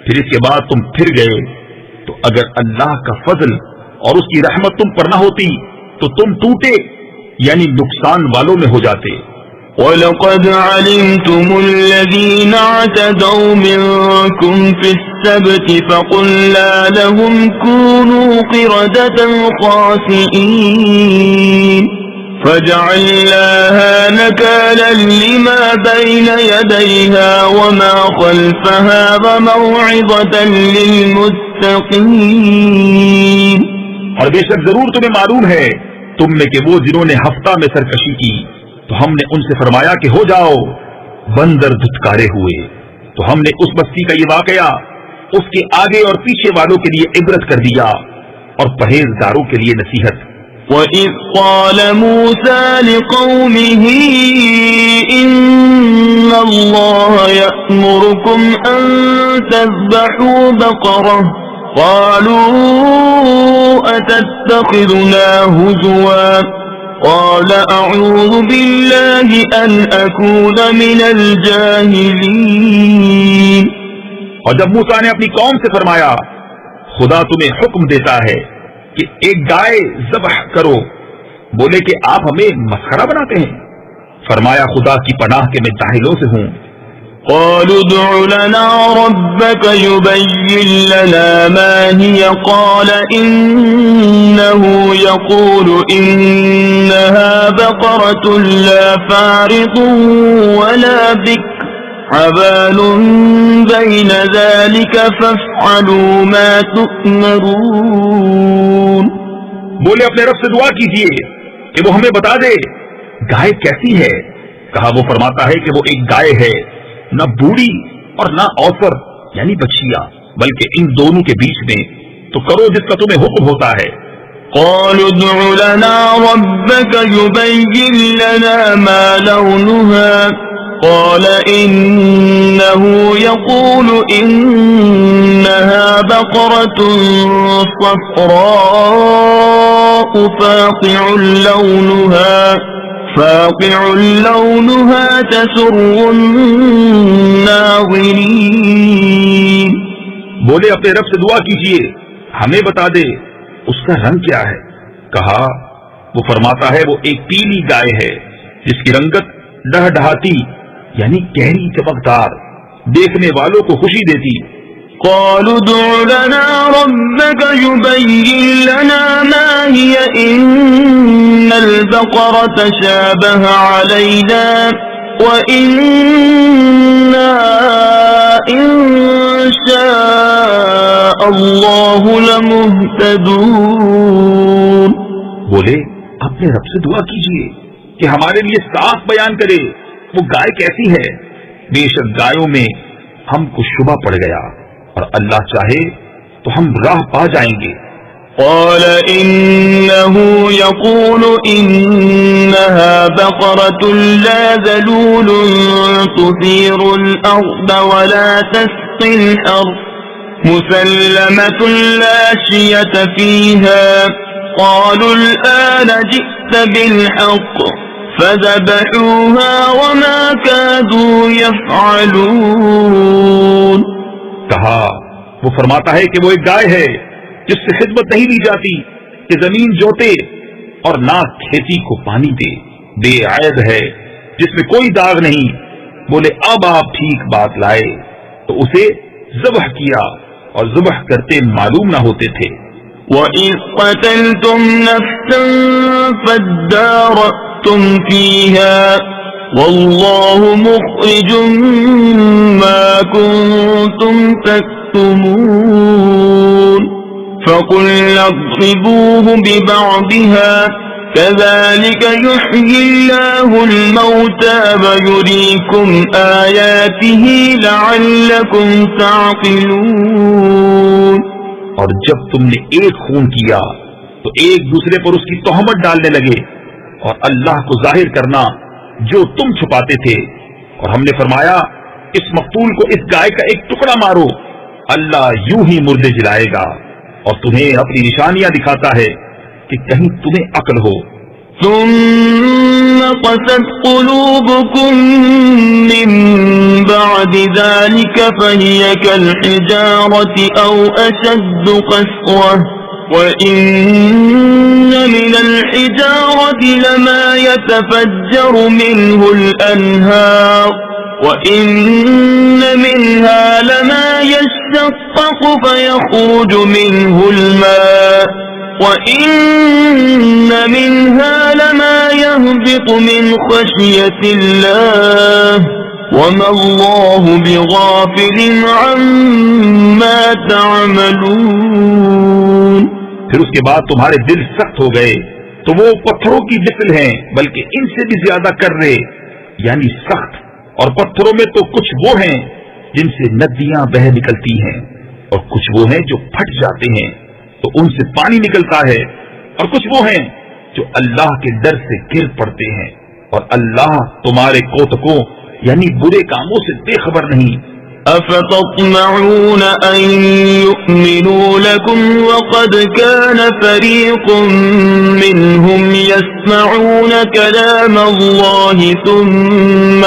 [SPEAKER 2] پھر اس کے بعد تم پھر گئے، تو اگر اللہ کا فضل اور اس کی رحمت تم پر نہ ہوتی تو تم ٹوٹے یعنی نقصان والوں میں ہو جاتے.
[SPEAKER 1] وَلَقَدْ عَلِمْتُمُ الَّذِينَ اعْتَدَوْا مِنكُمْ فِي السَّبْتِ فَقُلْنَا لَهُمْ كُونُوا قِرَدَةً خَاسِئِينَ فَجَعَلْنَاهَا نَكَالًا لِمَا بَيْنَ يَدَيْهَا وَمَا خَلْفَهَا وَمَوْعِظَةً لِلْمُتَّقِينَ.
[SPEAKER 2] اور بے شک ضرور تمہیں معلوم ہے تم میں کہ وہ جنہوں نے ہفتہ میں سرکشی کی تو ہم نے ان سے فرمایا کہ ہو جاؤ، بندر دھتکارے ہوئے، تو ہم نے اس بستی کا یہ واقعہ اس کے آگے اور پیچھے والوں کے لیے عبرت کر دیا اور پرہیزگاروں کے لیے نصیحت.
[SPEAKER 1] وَإِذْ قَالَ مُوسَى لِقَوْمِهِ إِنَّ اللَّهَ يَأْمُرُكُمْ أَن تَذْبَحُوا بَقَرَةً قَالُوا أَتَتَّخِذُنَا هُزُوًا قال أعوذ بالله أن أكون من الجاهلين.
[SPEAKER 2] اور جب موسیٰ نے اپنی قوم سے فرمایا خدا تمہیں حکم دیتا ہے کہ ایک گائے ذبح کرو، بولے کہ آپ ہمیں مسخرہ بناتے ہیں. فرمایا خدا کی پناہ کے میں جاہلوں سے ہوں.
[SPEAKER 1] قالوا ادع لنا ربك يبين لنا ما هي قال إنه يقول إنها بقرة لا فارض ولا بكر عبال بين ذلك فافعلوا ما تؤمرون.
[SPEAKER 2] بولے اپنے رب سے دعا کیجئے کہ وہ ہمیں بتا دے گائے کیسی ہے. کہا وہ فرماتا ہے کہ وہ ایک گائے ہے، نہ بوڑھی اور نہ اوسر یعنی بچیا، بلکہ ان دونوں کے بیچ میں، تو کرو جس کا تمہیں حکم ہوتا ہے.
[SPEAKER 1] قالوا ادع لنا ربك يبين لنا ما لونها قال إنه يقول إنها بقرة صفراء فاقع لونها تسر الناظرين.
[SPEAKER 2] بولے اپنے رب سے دعا کیجئے ہمیں بتا دے اس کا رنگ کیا ہے. کہا وہ فرماتا ہے وہ ایک پیلی گائے ہے جس کی رنگت ڈہڈہاتی یعنی گہری چمکدار، دیکھنے والوں کو خوشی دیتی.
[SPEAKER 1] قالوا ادع لنا ربك يبين لنا ما هي إن البقرة تشابه علينا وإنا إن شاء الله لمهتدون.
[SPEAKER 2] بولے اپنے رب سے دعا کیجئے کہ ہمارے لیے صاف بیان کرے وہ گائے کیسی ہے. بے شک گایوں میں ہم کو شبہ پڑ گیا اور اللہ چاہے تو ہم راہ پا جائیں گے.
[SPEAKER 1] قال إنه يقول إنها بقرة لا ذلول تثير الأرض ولا تسقي الأرض مسلمة لا شية فيها. قالوا الآن جئت بالحق فذبحوها وما كادوا يفعلون.
[SPEAKER 2] کہا وہ فرماتا ہے کہ وہ ایک گائے ہے جس سے خدمت نہیں لی جاتی کہ زمین جوتے اور نہ کھیتی کو پانی دے، بے عیب ہے جس میں کوئی داغ نہیں. بولے اب آپ ٹھیک بات لائے تو اسے ذبح کیا اور ذبح کرتے معلوم نہ ہوتے تھے.
[SPEAKER 1] وَإِذْ قَتَلْتُمْ نَفْسًا فَادَّارَأْتُمْ فِيهَا وَاللَّهُ مُخْرِجٌ مَا كُنْتُمْ تَكْتُمُونَ. فَقُلْنَا اضْرِبُوهُ بِبَعْضِهَا كَذَلِكَ يُحْيِي اللَّهُ الْمَوْتَى وَيُرِيكُمْ آيَاتِهِ لَعَلَّكُمْ تَعْقِلُونَ.
[SPEAKER 2] اور جب تم نے ایک خون کیا تو ایک دوسرے پر اس کی تہمت ڈالنے لگے اور اللہ کو ظاہر کرنا جو تم چھپاتے تھے. اور ہم نے فرمایا اس مقتول کو اس گائے کا ایک ٹکڑا مارو، اللہ یوں ہی مردے جلائے گا اور تمہیں اپنی نشانیاں دکھاتا ہے کہ کہیں تمہیں عقل ہو.
[SPEAKER 1] ثم قست قلوبكم من بعد ذلك فهي كالحجارة أو أشد قسوة وإن من الحجارة لما يتفجر منه الأنهار وإن منها لما يشقق فيخرج منه الماء وَإِنَّ مِنْهَا لَمَا يَهْبِطُ مِنْ خَشْيَةِ اللَّهِ وَمَا اللَّهُ بِغَافِلٍ عَمَّا تَعْمَلُونَ.
[SPEAKER 2] پھر اس کے بعد تمہارے دل سخت ہو گئے تو وہ پتھروں کی مثل ہیں بلکہ ان سے بھی زیادہ کرے یعنی سخت. اور پتھروں میں تو کچھ وہ ہیں جن سے ندیاں بہ نکلتی ہیں اور کچھ وہ ہیں جو پھٹ جاتے ہیں تو ان سے پانی نکلتا ہے اور کچھ وہ ہیں جو اللہ کے ڈر سے گر پڑتے ہیں. اور اللہ تمہارے کوتکوں یعنی برے کاموں سے بے خبر نہیں.
[SPEAKER 1] أفتطمعون أن يؤمنوا لكم وقد كان فريق منهم يسمعون كلام الله ثم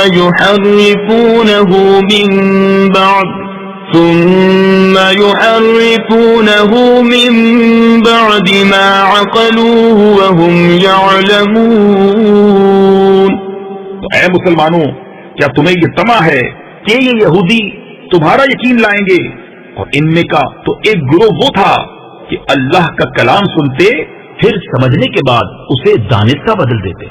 [SPEAKER 1] يحرفونه من بعد ما عقلوه وهم يعلمون.
[SPEAKER 2] اے مسلمانوں، کیا تمہیں یہ طمع ہے کہ یہ یہودی تمہارا یقین لائیں گے؟ اور ان میں کا تو ایک گروہ وہ تھا کہ اللہ کا کلام سنتے پھر سمجھنے کے بعد اسے دانستہ بدل دیتے.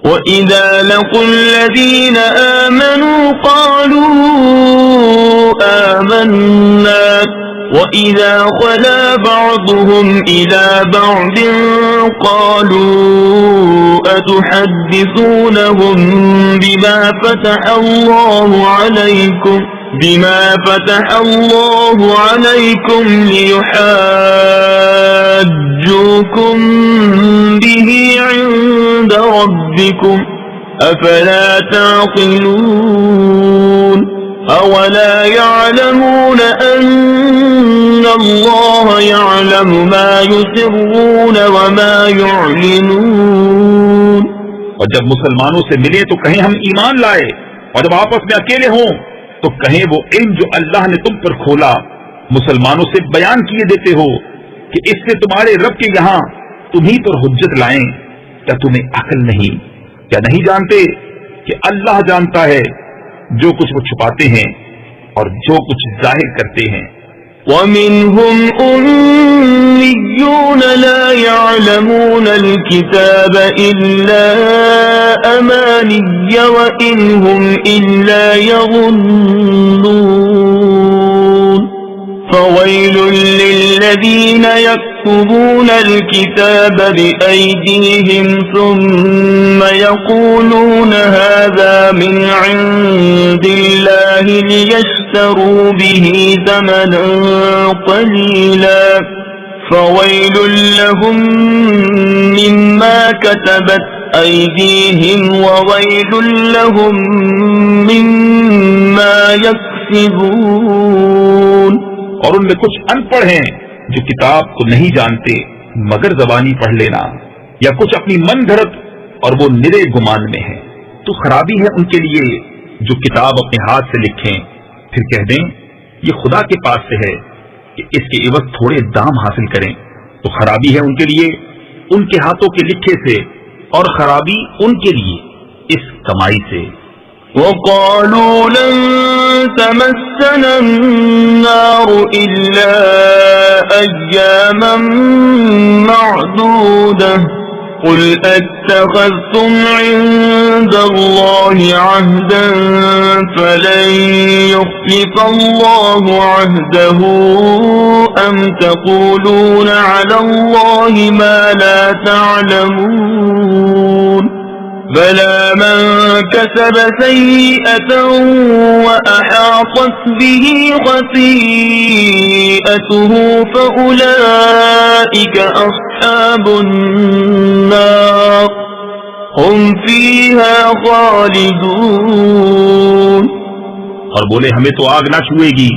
[SPEAKER 1] وَإِذَا لَقُوا الَّذِينَ آمَنُوا قَالُوا آمَنَّا وَإِذَا خَلَا بَعْضُهُمْ إِلَى بَعْضٍ قَالُوا أَتُحَدِّثُونَهُم بِمَا فَتَحَ اللَّهُ عَلَيْكُمْ لِيُحَاجُّوكُم بِهِ عِندَ رَبِّكُمْ أَفَلَا تَعْقِلُونَ. أَوَلَا يَعْلَمُونَ أَنَّ اللَّهَ يَعْلَمُ مَا يُسِرُّونَ وَمَا يُعْلِنُونَ.
[SPEAKER 2] اور جب مسلمانوں سے ملے تو کہیں ہم ایمان لائے، اور جب آپس میں اکیلے ہوں تو کہیں وہ علم جو اللہ نے تم پر کھولا مسلمانوں سے بیان کیے دیتے ہو کہ اس سے تمہارے رب کے یہاں تمہیں پر حجت لائیں. کیا تمہیں عقل نہیں؟ کیا نہیں جانتے کہ اللہ جانتا ہے جو کچھ وہ چھپاتے ہیں اور جو کچھ ظاہر کرتے ہیں.
[SPEAKER 1] وَمِنْهُمْ أُمِّيُّونَ لَا يَعْلَمُونَ الْكِتَابَ إِلَّا أَمَانِيَّ وَإِنْ هُمْ إِلَّا يَظُنُّونَ. فَوَيْلٌ لِّلَّذِينَ يَكْتُبُونَ الْكِتَابَ بِأَيْدِيهِمْ ثُمَّ يَقُولُونَ هَذَا مِنْ عِندِ اللَّهِ لِيَشْتَرُوا بِهِ ثَمَنًا قَلِيلًا فَوَيْلٌ لَّهُم مِّمَّا كَتَبَتْ أَيْدِيهِمْ وَوَيْلٌ لَّهُم مِّمَّا يَكْسِبُونَ.
[SPEAKER 2] اور ان میں کچھ ان پڑھ ہیں جو کتاب کو نہیں جانتے مگر زبانی پڑھ لینا، یا کچھ اپنی من گھڑت اور وہ نرے گمان میں ہیں. تو خرابی ہے ان کے لیے جو کتاب اپنے ہاتھ سے لکھیں پھر کہہ دیں یہ خدا کے پاس سے ہے کہ اس کے عوض تھوڑے دام حاصل کریں. تو خرابی ہے ان کے لیے ان کے ہاتھوں کے لکھے سے، اور خرابی ان کے لیے اس کمائی سے.
[SPEAKER 1] وَقَالُوا لَن تَمَسَّنَا النَّارُ إِلَّا أَيَّامًا مَّعْدُودَةً قُلْ أَتَّخَذْتُمْ عِندَ اللَّهِ عَهْدًا فَلَن يُخْلِفَ اللَّهُ عَهْدَهُ أَمْ تَقُولُونَ عَلَى اللَّهِ مَا لَا تَعْلَمُونَ. بَلَى مَن كَسَبَ سَيِّئَةً وَأَحَاطَتْ بِهِ خَطِيئَتُهُ فَأُولَئِكَ أَصْحَابُ النَّارِ هُمْ فِيهَا خَالِدُونَ.
[SPEAKER 2] اور بولے ہمیں تو آگ نہ چھوئے گی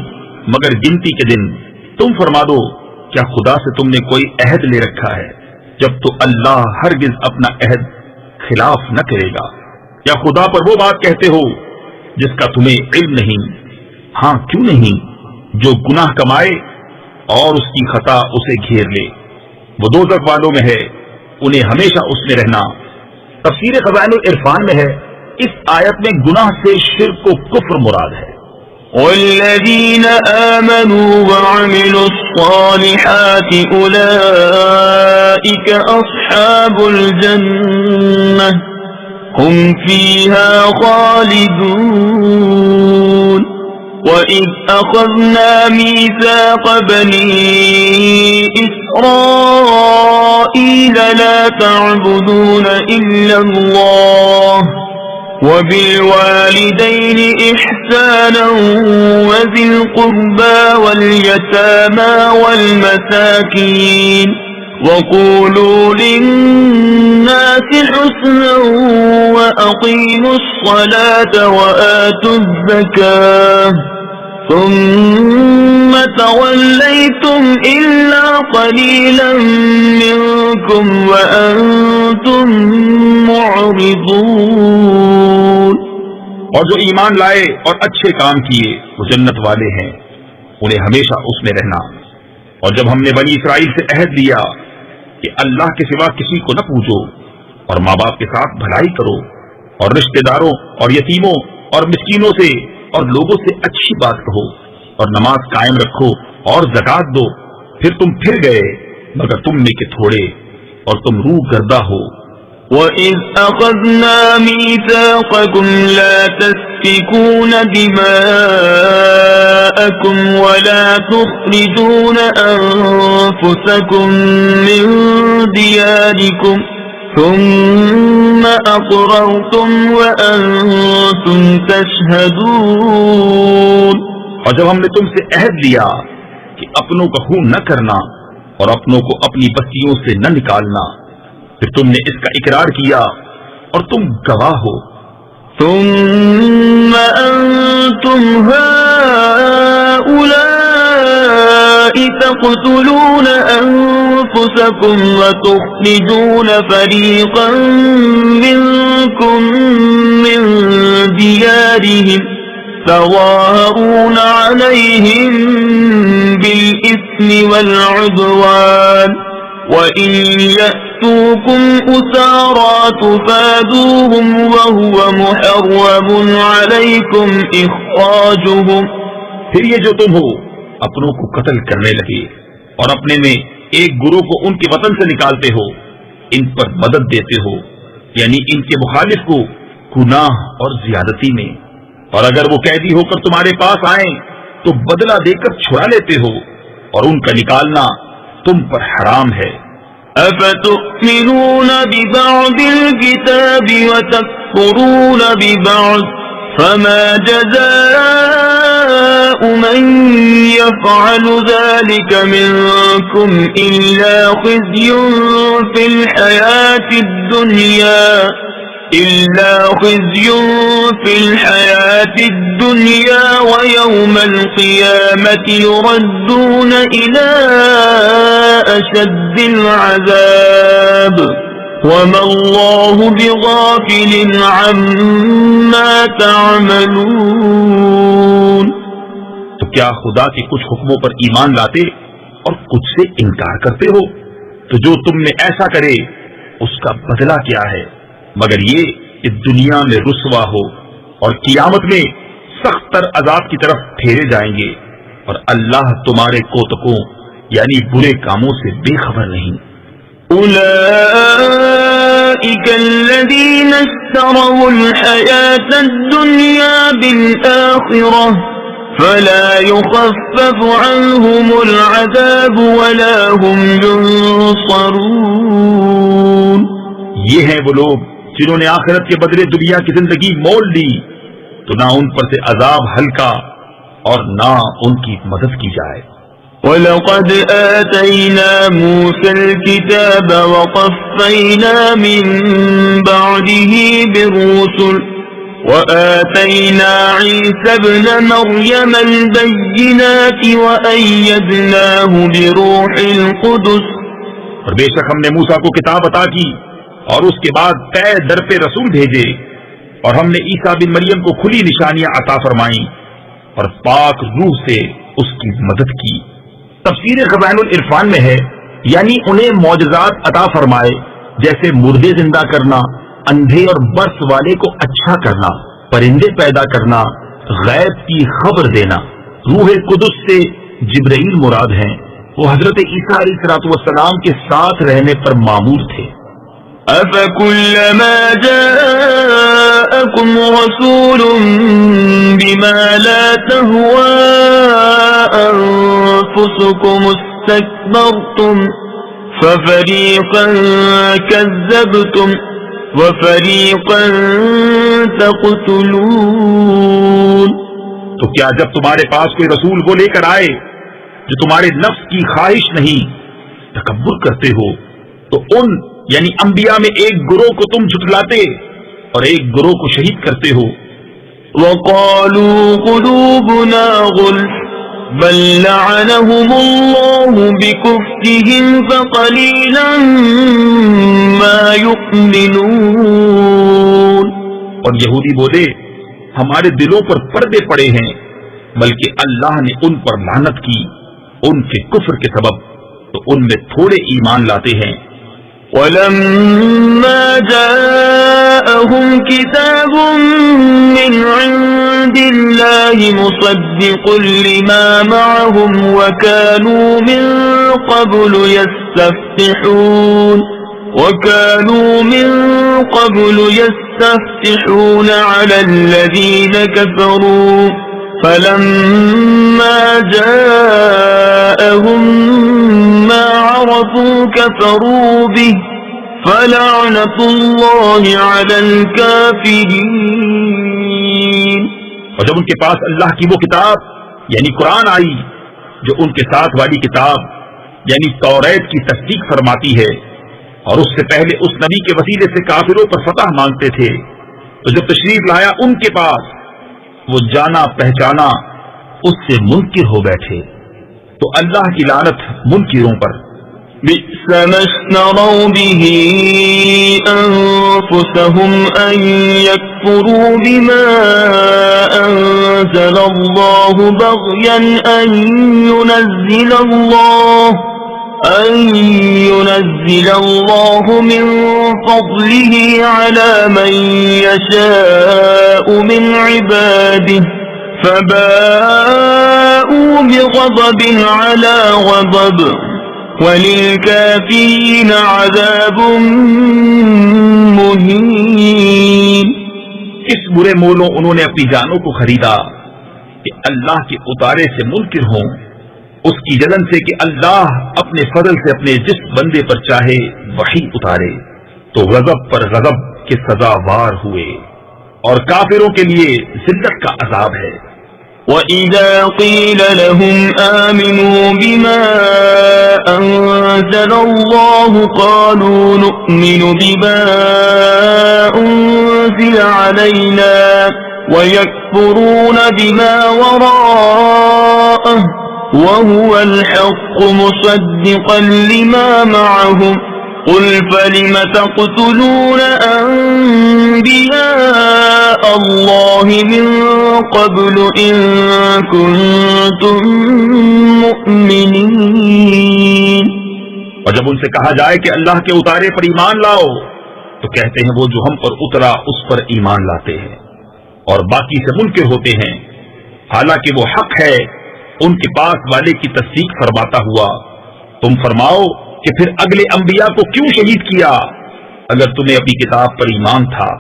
[SPEAKER 2] مگر گنتی کے دن. تم فرما دو کیا خدا سے تم نے کوئی عہد لے رکھا ہے؟ جب تو اللہ ہرگز اپنا عہد خلاف نہ کرے گا. یا خدا پر وہ بات کہتے ہو جس کا تمہیں علم نہیں؟ ہاں کیوں نہیں، جو گناہ کمائے اور اس کی خطا اسے گھیر لے وہ دوزخ والوں میں ہے، انہیں ہمیشہ اس میں رہنا. تفسیر خزائن العرفان میں ہے اس آیت میں گناہ سے شرک و کفر مراد ہے.
[SPEAKER 1] والذین آمنوا وعملوا الصالحات اولئک اصحاب الجنہ هم فیہا خالدون. وَإِذْ أَخَذْنَا مِيثَاقَ بَنِي إِسْرَائِيلَ لَا تَعْبُدُونَ إِلَّا اللَّهَ وَبِالْوَالِدَيْنِ إِحْسَانًا وَذِي الْقُرْبَى وَالْيَتَامَى وَالْمَسَاكِينِ وَقُولُوا لِلنَّاسِ حُسْنًا وَأَقِيمُوا الصَّلَاةَ وَآتُوا الزَّكَاةَ ثم توليتم إلا قليلا منكم وأنتم معرضون.
[SPEAKER 2] اور جو ایمان لائے اور اچھے کام کیے وہ جنت والے ہیں، انہیں ہمیشہ اس میں رہنا. اور جب ہم نے بنی اسرائیل سے عہد لیا کہ اللہ کے سوا کسی کو نہ پوجو اور ماں باپ کے ساتھ بھلائی کرو اور رشتہ داروں اور یتیموں اور مسکینوں سے اور لوگوں سے اچھی بات کہو اور نماز قائم رکھو اور زکات دو، پھر تم پھر گئے مگر تم میں کے تھوڑے اور تم روح گردہ ہو.
[SPEAKER 1] وَإِذْ أَخَذْنَا مِيثَاقَكُمْ لَا تَسْفِكُونَ دِمَاءَكُمْ وَلَا تُخْرِجُونَ أَنفُسَكُمْ مِنْ دِيَارِكُمْ ثُمَّ أَقْرَرْتُمْ وَأَنْتُمْ تَشْهَدُونَ.
[SPEAKER 2] اور جب ہم نے تم سے عہد لیا کہ اپنوں کا خون نہ کرنا اور اپنوں کو اپنی بستیوں سے نہ نکالنا، پھر تم نے اس کا اقرار کیا اور تم گواہ ہو.
[SPEAKER 1] ثم أنتم هؤلاء تقتلون أنفسكم وتخرجون فريقا منكم من ديارهم تظاهرون عليهم بالإثم والعدوان وَإِن يَأْتُوكُمْ أُسَارَىٰ تُفَادُوهُمْ وَهُوَ مُحَرَّمٌ عَلَيْكُمْ إِخْرَاجُهُمْ.
[SPEAKER 2] پھر یہ جو تم ہو اپنوں کو قتل کرنے لگے اور اپنے میں ایک گروہ کو ان کے وطن سے نکالتے ہو، ان پر مدد دیتے ہو یعنی ان کے مخالف کو گناہ اور زیادتی میں. اور اگر وہ قیدی ہو کر تمہارے پاس آئیں تو بدلہ دے کر چھڑا لیتے ہو اور ان کا نکالنا تم پر حرام ہے.
[SPEAKER 1] أَفَتُؤْمِنُونَ بِبَعْضِ الْكِتَابِ وَتَكْفُرُونَ بِبَعْضٍ فَمَا جَزَاءُ مَن يَفْعَلُ ذَلِكَ مِنكُمْ إِلَّا خِزْيٌ فِي الْحَيَاةِ الدُّنْيَا وَيَوْمَ الْقِيَامَةِ يُرَدُّونَ إِلَىٰ أَشَدِّ الْعَذَابِ وَمَا اللَّهُ بِغَافِلٍ عَمَّا تَعْمَلُونَ.
[SPEAKER 2] تو کیا خدا کے کچھ حکموں پر ایمان لاتے اور کچھ سے انکار کرتے ہو؟ تو جو تم میں ایسا کرے اس کا بدلہ کیا ہے مگر یہ کہ دنیا میں رسوا ہو اور قیامت میں سخت تر عذاب کی طرف پھیرے جائیں گے، اور اللہ تمہارے کوتکوں یعنی برے کاموں سے بے خبر نہیں.
[SPEAKER 1] أولئك الذين اشتروا الحياة الدنيا بالآخرة فلا يخفف عنهم العذاب ولا هم ينصرون.
[SPEAKER 2] یہ ہیں وہ لوگ جنہوں نے آخرت کے بدلے دنیا کی زندگی مول لی، تو نہ ان پر سے عذاب ہلکا اور نہ ان کی مدد کی جائے.
[SPEAKER 1] وَلَقَدْ آتَيْنَا مُوسَى الْكِتَابَ وَقَفَّيْنَا مِن بَعْدِهِ بِالرُّسُلِ وَآتَيْنَا عِيسَى ابْنَ مَرْيَمَ الْبَيِّنَاتِ وَأَيَّدْنَاهُ بِرُوحِ الْقُدُسِ.
[SPEAKER 2] اور بے شک ہم نے موسیٰ کو کتاب عطا کی اور اس کے بعد پے در پہ رسول بھیجے، اور ہم نے عیسیٰ بن مریم کو کھلی نشانیاں عطا فرمائیں اور پاک روح سے اس کی مدد کی. تفسیر خزائن العرفان میں ہے یعنی انہیں معجزات عطا فرمائے جیسے مردے زندہ کرنا، اندھے اور برس والے کو اچھا کرنا، پرندے پیدا کرنا، غیب کی خبر دینا. روح قدس سے جبرائیل مراد ہیں، وہ حضرت عیسیٰ علیہ السلام کے ساتھ رہنے پر مامور تھے.
[SPEAKER 1] أَفَكُلَّمَا جَاءَكُمْ رَسُولٌ بِمَا لَا تَهْوَىٰ أَنفُسُكُمُ اسْتَكْبَرْتُمْ فَفَرِيقًا كَذَّبْتُمْ وَفَرِيقًا تَقْتُلُونَ.
[SPEAKER 2] تو کیا جب تمہارے پاس کوئی رسول وہ لے کر آئے جو تمہارے نفس کی خواہش نہیں تکبر کرتے ہو، تو ان یعنی انبیاء میں ایک گروہ کو تم جھٹلاتے اور ایک گروہ کو شہید کرتے ہو،
[SPEAKER 1] وقالوا قلوبنا غلف بل لعنهم الله بكفرهم فقليلا ما يؤمنون.
[SPEAKER 2] اور یہودی بولے ہمارے دلوں پر پردے پڑے ہیں، بلکہ اللہ نے ان پر لعنت کی ان کے کفر کے سبب، تو ان میں تھوڑے ایمان لاتے ہیں.
[SPEAKER 1] وَلَمَّا جَاءَهُمْ كِتَابٌ مِّنْ عِندِ اللَّهِ مُصَدِّقٌ لِّمَا مَعَهُمْ وَكَانُوا مِن قَبْلُ يَسْتَفْتِحُونَ عَلَى الَّذِينَ كَفَرُوا فَلَمَّا جَاءَهُم مَّا عَرَفُوا كَفَرُوا بِهِ فَلَعْنَةُ اللَّهِ عَلَى الْكَافِرِينَ.
[SPEAKER 2] اور جب ان کے پاس اللہ کی وہ کتاب یعنی قرآن آئی جو ان کے ساتھ والی کتاب یعنی توریت کی تصدیق فرماتی ہے، اور اس سے پہلے اس نبی کے وسیلے سے کافروں پر فتح مانگتے تھے، تو جب تشریف لایا ان کے پاس وہ جانا پہچانا اس سے منکر ہو بیٹھے، تو اللہ کی لعنت منکروں پر.
[SPEAKER 1] بئس ما اشتروا به أنفسهم أن يكفروا بما أنزل الله بغيا أن ينزل الله من فضله على من يشاء من عباده فباءوا بغضب على غضب وَلِلْكَافِرِينَ عَذَابٌ مُّهِينٌ.
[SPEAKER 2] اس برے مولوں انہوں نے اپنی جانوں کو خریدا کہ اللہ کے اتارے سے منکر ہوں، اس کی جلن سے کہ اللہ اپنے فضل سے اپنے جس بندے پر چاہے وحی اتارے، تو غضب پر غضب کے سزاوار ہوئے، اور کافروں کے لیے ذلت کا عذاب ہے.
[SPEAKER 1] وَإِذَا قِيلَ لَهُمْ آمِنُوا بِمَا أَنزَلَ اللَّهُ قَالُوا نُؤْمِنُ بِمَا أُنزِلَ عَلَيْنَا وَيَكْفُرُونَ بِمَا وَرَاءَهُ وَهُوَ الْحَقُّ مُصَدِّقًا لِمَا مَعَهُمْ قُلْ فَلِمَ تَقْتُلُونَ أَنبِيَاءَ اللَّهِ مِن قَبْلُ إِن كُنتُم مُّؤْمِنِينَ.
[SPEAKER 2] اور جب ان سے کہا جائے کہ اللہ کے اتارے پر ایمان لاؤ، تو کہتے ہیں وہ جو ہم پر اترا اس پر ایمان لاتے ہیں، اور باقی سے منکر ہوتے ہیں، حالانکہ وہ حق ہے ان کے پاس والے کی تصدیق فرماتا ہوا. تم فرماؤ کہ پھر اگلے انبیاء کو کیوں شہید کیا اگر تمہیں اپنی کتاب پر ایمان تھا.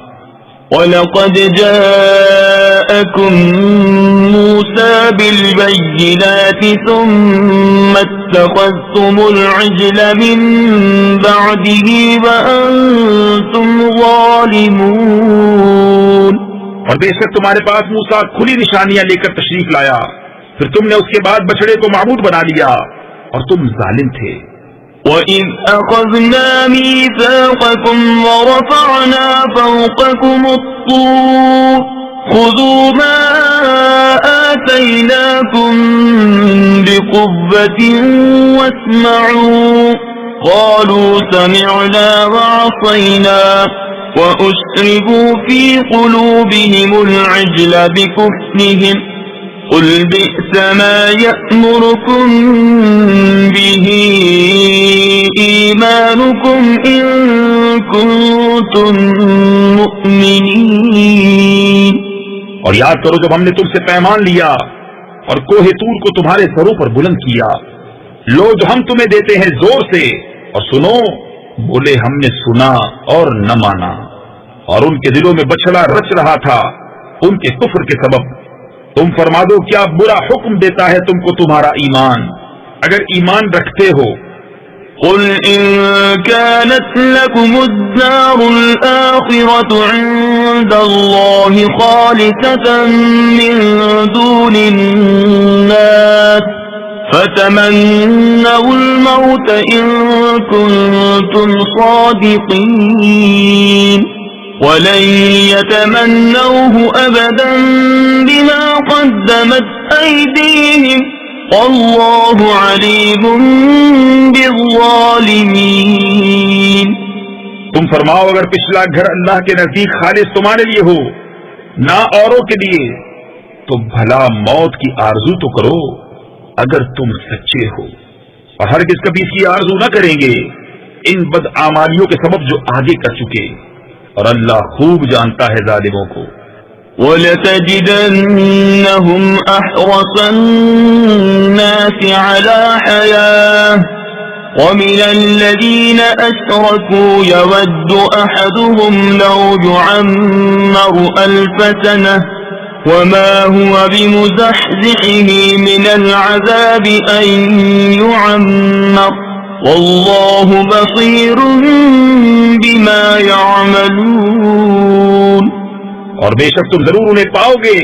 [SPEAKER 1] وَلَقَدْ جَاءَكُم مُّوسَىٰ بِالْبَيِّنَاتِ ثُمَّ اتَّخَذْتُمُ الْعِجْلَ مِن بَعْدِهِ وَأَنتُمْ ظَالِمُونَ.
[SPEAKER 2] اور بے شک تمہارے پاس موسیٰ کھلی نشانیاں لے کر تشریف لایا، پھر تم نے اس کے بعد بچڑے کو معبود بنا لیا اور تم ظالم تھے.
[SPEAKER 1] وَإِذْ أَخَذْنَا مِيثَاقَكُمْ وَرَفَعْنَا فَوْقَكُمُ الطُّورَ خُذُوا مَا آتَيْنَاكُمْ بِقُوَّةٍ وَاسْمَعُوا قَالُوا سَمِعْنَا وَعَصَيْنَا وَأُشْرِبُوا فِي قُلُوبِهِمُ الْعِجْلَ بِكُفْرِهِمْ قُلْ بِئْسَ مَا يَأْمُرُكُمْ بِهِ إِيمَانُكُمْ إِن كُنتُم مُّؤْمِنِينَ.
[SPEAKER 2] اور یاد کرو جب ہم نے تم سے پیمان لیا اور کوہ طور کو تمہارے سروں پر بلند کیا، لو جو ہم تمہیں دیتے ہیں زور سے اور سنو، بولے ہم نے سنا اور نہ مانا، اور ان کے دلوں میں بچڑا رچ رہا تھا ان کے کفر کے سبب. تم فرما دو کیا برا حکم دیتا ہے تم کو تمہارا ایمان اگر ایمان رکھتے ہو.
[SPEAKER 1] قل إن كانت لكم الدار الآخرة عند الله خالصة من دون الناس فتمنوا الموت إن كنتم صادقين. ولن يتمنوه أبدا بما قدمت أيديهم والله عليم بالظالمين۔
[SPEAKER 2] تم فرماؤ اگر پچھلا گھر اللہ کے نزدیک خالص تمہارے لیے ہو نہ اوروں کے لیے تو بھلا موت کی آرزو تو کرو اگر تم سچے ہو، اور ہرگز کبھی اس کی آرزو نہ کریں گے ان بدعمالیوں کے سبب جو آگے کر چکے، اور اللہ خوب جانتا ہے ظالموں کو۔
[SPEAKER 1] وَلَتَجِدَنَّهُمْ أَحْرَصَ النَّاسِ عَلَى حَيَاةٍ وَمِنَ الَّذِينَ أَشْرَكُوا يَوَدُّ أَحَدُهُمْ لَوْ يُعَمَّرُ أَلْفَ سَنَةٍ وَمَا هُوَ بِمُزَحْزِحِهِ مِنَ الْعَذَابِ أَن يُعَمَّرَ وَاللَّهُ بَصِيرٌ بِمَا يَعْمَلُونَ۔
[SPEAKER 2] اور بے شک تم ضرور انہیں پاؤ گے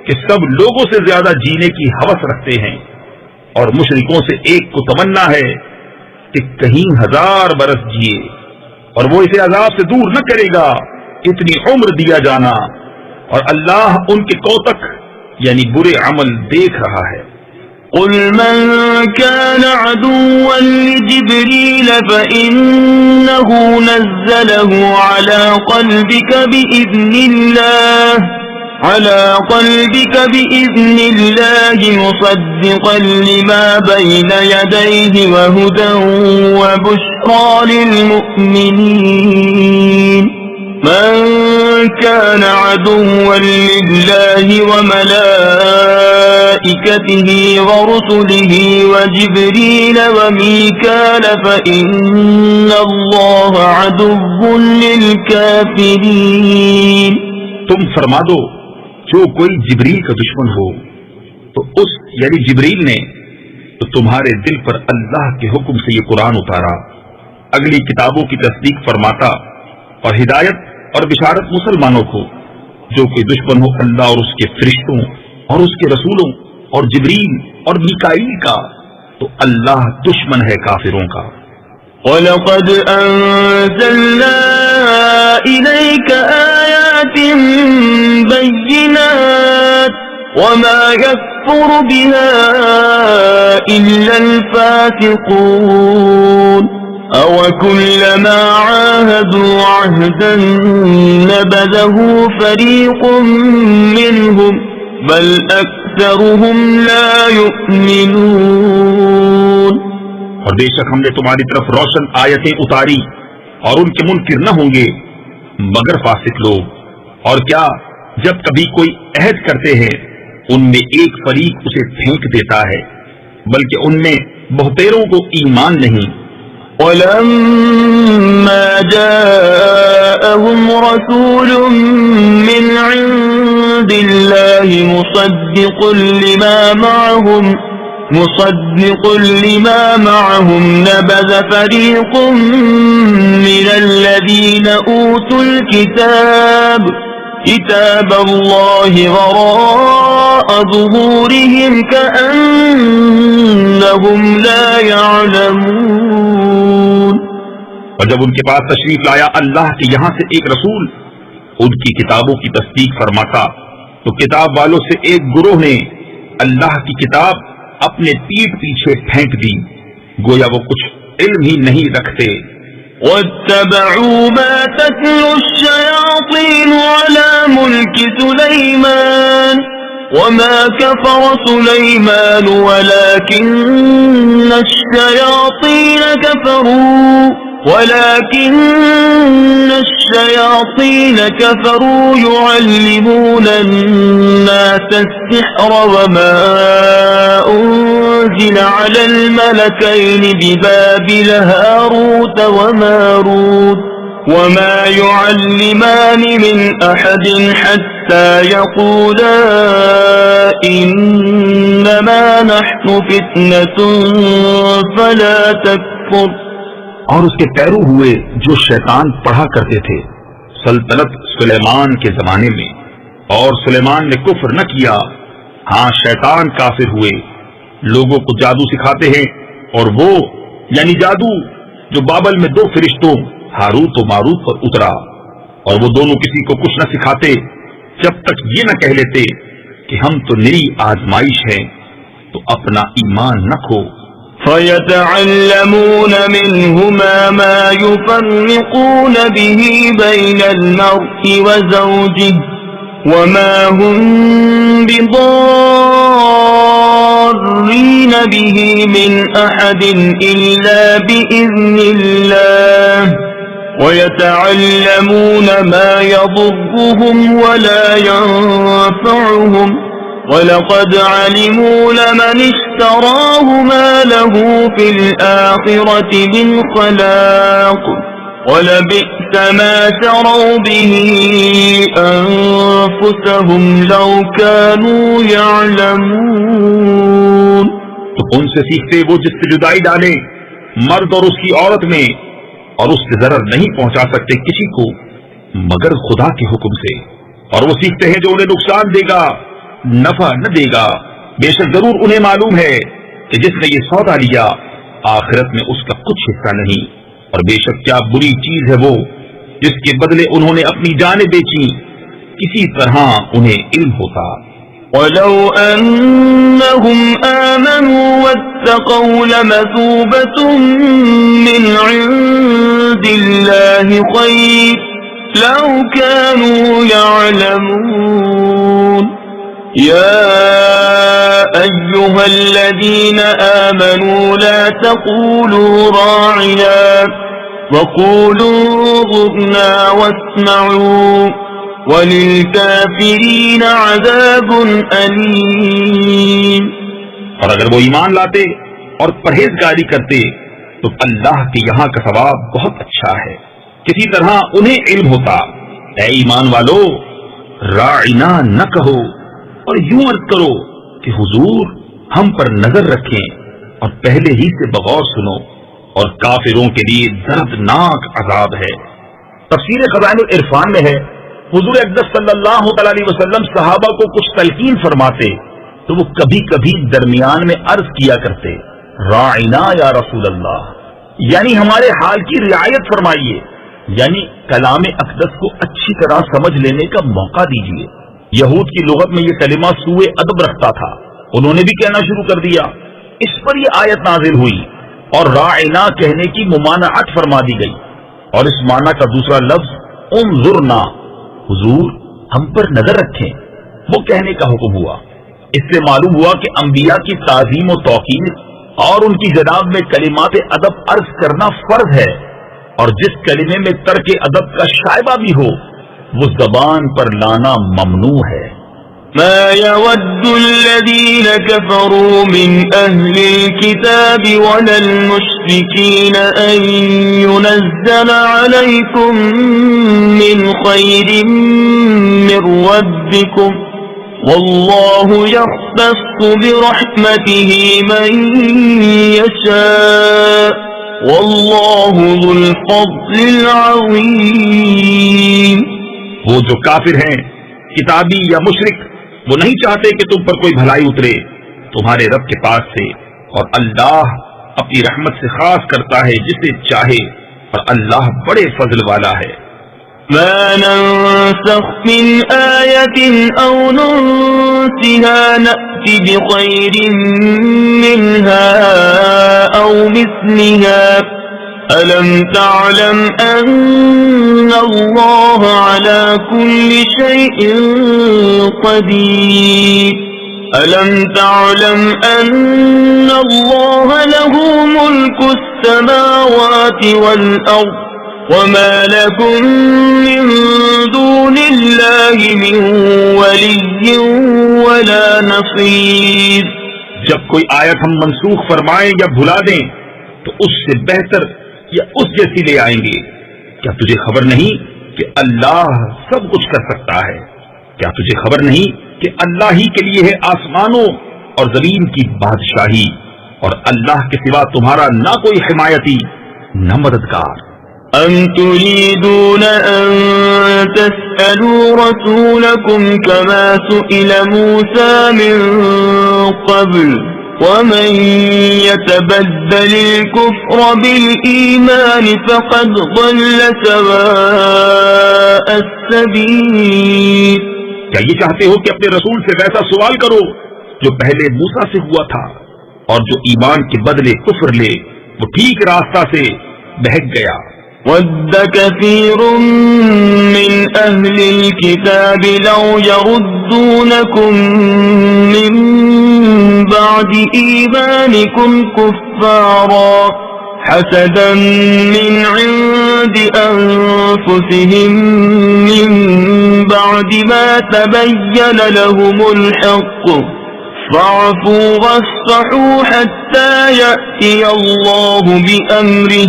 [SPEAKER 2] کہ سب لوگوں سے زیادہ جینے کی ہوس رکھتے ہیں، اور مشرکوں سے ایک کو تمنا ہے کہ کہیں 1000 برس جیے، اور وہ اسے عذاب سے دور نہ کرے گا اتنی عمر دیا جانا، اور اللہ ان کے کوتک یعنی برے عمل دیکھ رہا ہے۔
[SPEAKER 1] قل من كان عدوا لجبريل فإنه نزله على قلبك بإذن الله مصدقا لما بين يديه وهدى وبشرى للمؤمنين۔ من كان عدوا لله وملائكته ورسله وجبريل وميكال فإن الله عدو للكافرين۔
[SPEAKER 2] تم فرما دو جو کوئی جبریل کا دشمن ہو تو اس یعنی جبریل نے تو تمہارے دل پر اللہ کے حکم سے یہ قرآن اتارا، اگلی کتابوں کی تصدیق فرماتا اور ہدایت اور بشارت مسلمانوں کو۔ جو کوئی دشمن ہو اللہ اور اس کے فرشتوں اور اس کے رسولوں اور جبریل اور میکائیل کا تو اللہ دشمن ہے کافروں کا۔
[SPEAKER 1] وَلَقَدْ أَنزَلْنَا إِلَيْكَ آيَاتٍ بَيِّنَاتٍ وَمَا يَكْفُرُ بِهَا إِلَّا الْفَاسِقُونَ۔ أَوَكُلَّمَا عَاهَدُوا عَهْدًا نَبَذَهُ فَرِيقٌ مِّنْهُمْ بَلْ أَكْثَرُهُمْ لَا يُؤْمِنُونَ۔
[SPEAKER 2] اور بے شک ہم نے تمہاری طرف روشن آیتیں اتاری اور ان کے منکر نہ ہوں گے مگر فاسق لوگ۔ اور کیا جب کبھی کوئی عہد کرتے ہیں ان میں ایک فریق اسے پھینک دیتا ہے، بلکہ ان میں بہتیروں کو ایمان نہیں۔
[SPEAKER 1] وَلَمَّا جَاءَهُمْ رَسُولٌ مِّنْ عِندِ اللَّهِ مُصَدِّقٌ لِمَا مَعَهُمْ نَبَذَ فَرِيقٌ مِّنَ الَّذِينَ أُوتُوا الْكِتَابَ اللَّهِ وَرَاءَ ظُهُورِهِمْ كَأَنَّهُمْ لَا يَعْلَمُونَ۔
[SPEAKER 2] اور جب ان کے پاس تشریف لایا اللہ کے یہاں سے ایک رسول ان کی کتابوں کی تصدیق فرماتا تو کتاب والوں سے ایک گروہ نے اللہ کی کتاب اپنے پیٹھ پیچھے پھینک دی، گویا وہ کچھ علم ہی نہیں رکھتے۔
[SPEAKER 1] وَاتَّبَعُوا مَا تَتْلُو الشَّيَاطِينُ عَلَى مُلْكِ سُلَيْمَانَ وَمَا كَفَرَ سُلَيْمَانُ وَلَكِنَّ الشَّيَاطِينَ كَفَرُوا يُعَلِّمُونَ النَّاسَ السِّحْرَ وَمَا أُنزِلَ عَلَى الْمَلَكَيْنِ بِبَابِلَ هَارُوتَ وَمَارُوتَ وَمَا يُعَلِّمَانِ مِنْ أَحَدٍ حَتَّى يَقُولَا إِنَّمَا نَحْنُ فِتْنَةٌ فَلَا تَكْفُرْ۔
[SPEAKER 2] اور اس کے پیرو ہوئے جو شیطان پڑھا کرتے تھے سلطنت سلیمان کے زمانے میں، اور سلیمان نے کفر نہ کیا، ہاں شیطان کافر ہوئے، لوگوں کو جادو سکھاتے ہیں، اور وہ یعنی جادو جو بابل میں 2 فرشتوں ہاروت و ماروت پر اترا، اور وہ دونوں کسی کو کچھ نہ سکھاتے جب تک یہ نہ کہہ لیتے کہ ہم تو نری آزمائش ہیں، تو اپنا ایمان نہ کھو۔
[SPEAKER 1] فَيَتَعَلَّمُونَ مِنْهُمَا مَا يُفَرِّقُونَ بِهِ بَيْنَ الْمَرْءِ وَزَوْجِهِ وَمَا هُمْ بِضَارِّينَ بِهِ مِنْ أَحَدٍ إِلَّا بِإِذْنِ اللَّهِ وَيَتَعَلَّمُونَ مَا يَضُرُّهُمْ وَلَا يَنفَعُهُمْ وَلَقَدْ عَلِمُوا لَمَنِ اشْتَرَاهُ مَا لَهُ فِي الْآخِرَةِ مِنْ خَلَاقٍ وَلَبِئْسَ مَا شَرَوْا بِهِ أَنفُسَهُمْ لَوْ كَانُوا يَعْلَمُونَ۔
[SPEAKER 2] تو ان سے سیکھتے وہ جس سے جدائی ڈالے مرد اور اس کی عورت میں، اور اس سے ضرر نہیں پہنچا سکتے کسی کو مگر خدا کے حکم سے، اور وہ سیکھتے ہیں جو انہیں نقصان دے گا نفع نہ دے گا۔ بے شک ضرور انہیں معلوم ہے کہ جس نے یہ سودا لیا آخرت میں اس کا کچھ حصہ نہیں، اور بے شک کیا بری چیز ہے وہ جس کے بدلے انہوں نے اپنی جانیں بیچی، کسی طرح انہیں علم ہوتا۔
[SPEAKER 1] وَلَوْ أَنَّهُمْ آمَنُوا وَاتَّقَوْا لَمَثُوبَةٌ مِّنْ عِندِ اللَّهِ خَيْرٌ لَوْ كَانُوا يَعْلَمُونَ۔ يَا أَيُّهَا الَّذِينَ آمَنُوا لَا تَقُولُوا رَاعِنَا وَقُولُوا انظُرْنَا وَاسْمَعُوا وَلِلْكَافِرِينَ عَذَابٌ أَلِيمٌ۔
[SPEAKER 2] اور اگر وہ ایمان لاتے اور پرہیزگاری کرتے تو اللہ کے یہاں کا ثواب بہت اچھا ہے، کسی طرح انہیں علم ہوتا۔ اے ایمان والو، راعنا نہ کہو اور یوں عرض کرو کہ حضور ہم پر نظر رکھیں اور پہلے ہی سے بغور سنو، اور کافروں کے لیے دردناک عذاب ہے۔ تفسیر خزائن العرفان میں ہے حضور اقدس صلی اللہ تعالی علیہ وسلم صحابہ کو کچھ تلقین فرماتے تو وہ کبھی کبھی درمیان میں عرض کیا کرتے، راعنا یا رسول اللہ، یعنی ہمارے حال کی رعایت فرمائیے، یعنی کلام اقدس کو اچھی طرح سمجھ لینے کا موقع دیجیے۔ یہود کی لغت میں یہ کلمہ سوء ادب رکھتا تھا، انہوں نے بھی کہنا شروع کر دیا، اس پر یہ آیت نازل ہوئی اور راعنا کہنے کی ممانعت فرما دی گئی، اور اس معنی کا دوسرا لفظ انظرنا، حضور ہم پر نظر رکھیں، وہ کہنے کا حکم ہوا۔ اس سے معلوم ہوا کہ انبیاء کی تعظیم و توقیر اور ان کی جناب میں کلمات ادب عرض کرنا فرض ہے، اور جس کلمے میں ترک ادب کا شائبہ بھی ہو وہ زبان پر لانا ممنوع ہے۔
[SPEAKER 1] ما يود الذين كفروا من أهل الكتاب ولا المشركين أن ينزل عليكم من خير من ربكم والله يختص برحمته من يشاء والله ذو الفضل العظيم۔
[SPEAKER 2] وہ جو کافر ہیں کتابی یا مشرک، وہ نہیں چاہتے کہ تم پر کوئی بھلائی اترے تمہارے رب کے پاس سے، اور اللہ اپنی رحمت سے خاص کرتا ہے جسے چاہے، اور اللہ بڑے فضل والا ہے۔
[SPEAKER 1] ما ننسخ من آية أو ننسها نأتِ بخير منها أو مثلها ألم تعلم أن الله على كل شيء قدير ألم تعلم أن الله له ملك السماوات والأرض وما لكم من دون الله من ولي ولا نصير۔
[SPEAKER 2] جب کوئی آیت ہم منسوخ فرمائیں یا بھلا دیں تو اس سے بہتر یا اس جیسی لے آئیں گے۔ کیا تجھے خبر نہیں کہ اللہ سب کچھ کر سکتا ہے؟ کیا تجھے خبر نہیں کہ اللہ ہی کے لیے ہے آسمانوں اور زمین کی بادشاہی، اور اللہ کے سوا تمہارا نہ کوئی حمایتی نہ مددگار۔
[SPEAKER 1] أَمْ تُرِيدُونَ أَن تَسْأَلُوا رَسُولَكُمْ كَمَا سُئِلَ مُوسَى مِن قَبْلُ ومن يتبدل الكفر بالإيمان فقد ضل سواء السبيل.
[SPEAKER 2] کیا یہ چاہتے ہو کہ اپنے رسول سے ویسا سوال کرو جو پہلے موسیٰ سے ہوا تھا، اور جو ایمان کے بدلے کفر لے وہ ٹھیک راستہ سے بہک گیا.
[SPEAKER 1] وَدَّ كَثِيرٌ مِّنْ أَهْلِ الْكِتَابِ لَوْ يَرُدُّونَكُمْ مِّن بَعْدِ إِيمَانِكُمْ كُفَّارًا حَسَدًا مِّنْ عِندِ أَنفُسِهِم مِّن بَعْدِ مَا تَبَيَّنَ لَهُمُ الْحَقُّ فَاعْفُوا وَاصْفَحُوا حَتَّى يَأْتِيَ اللَّهُ بِأَمْرِهِ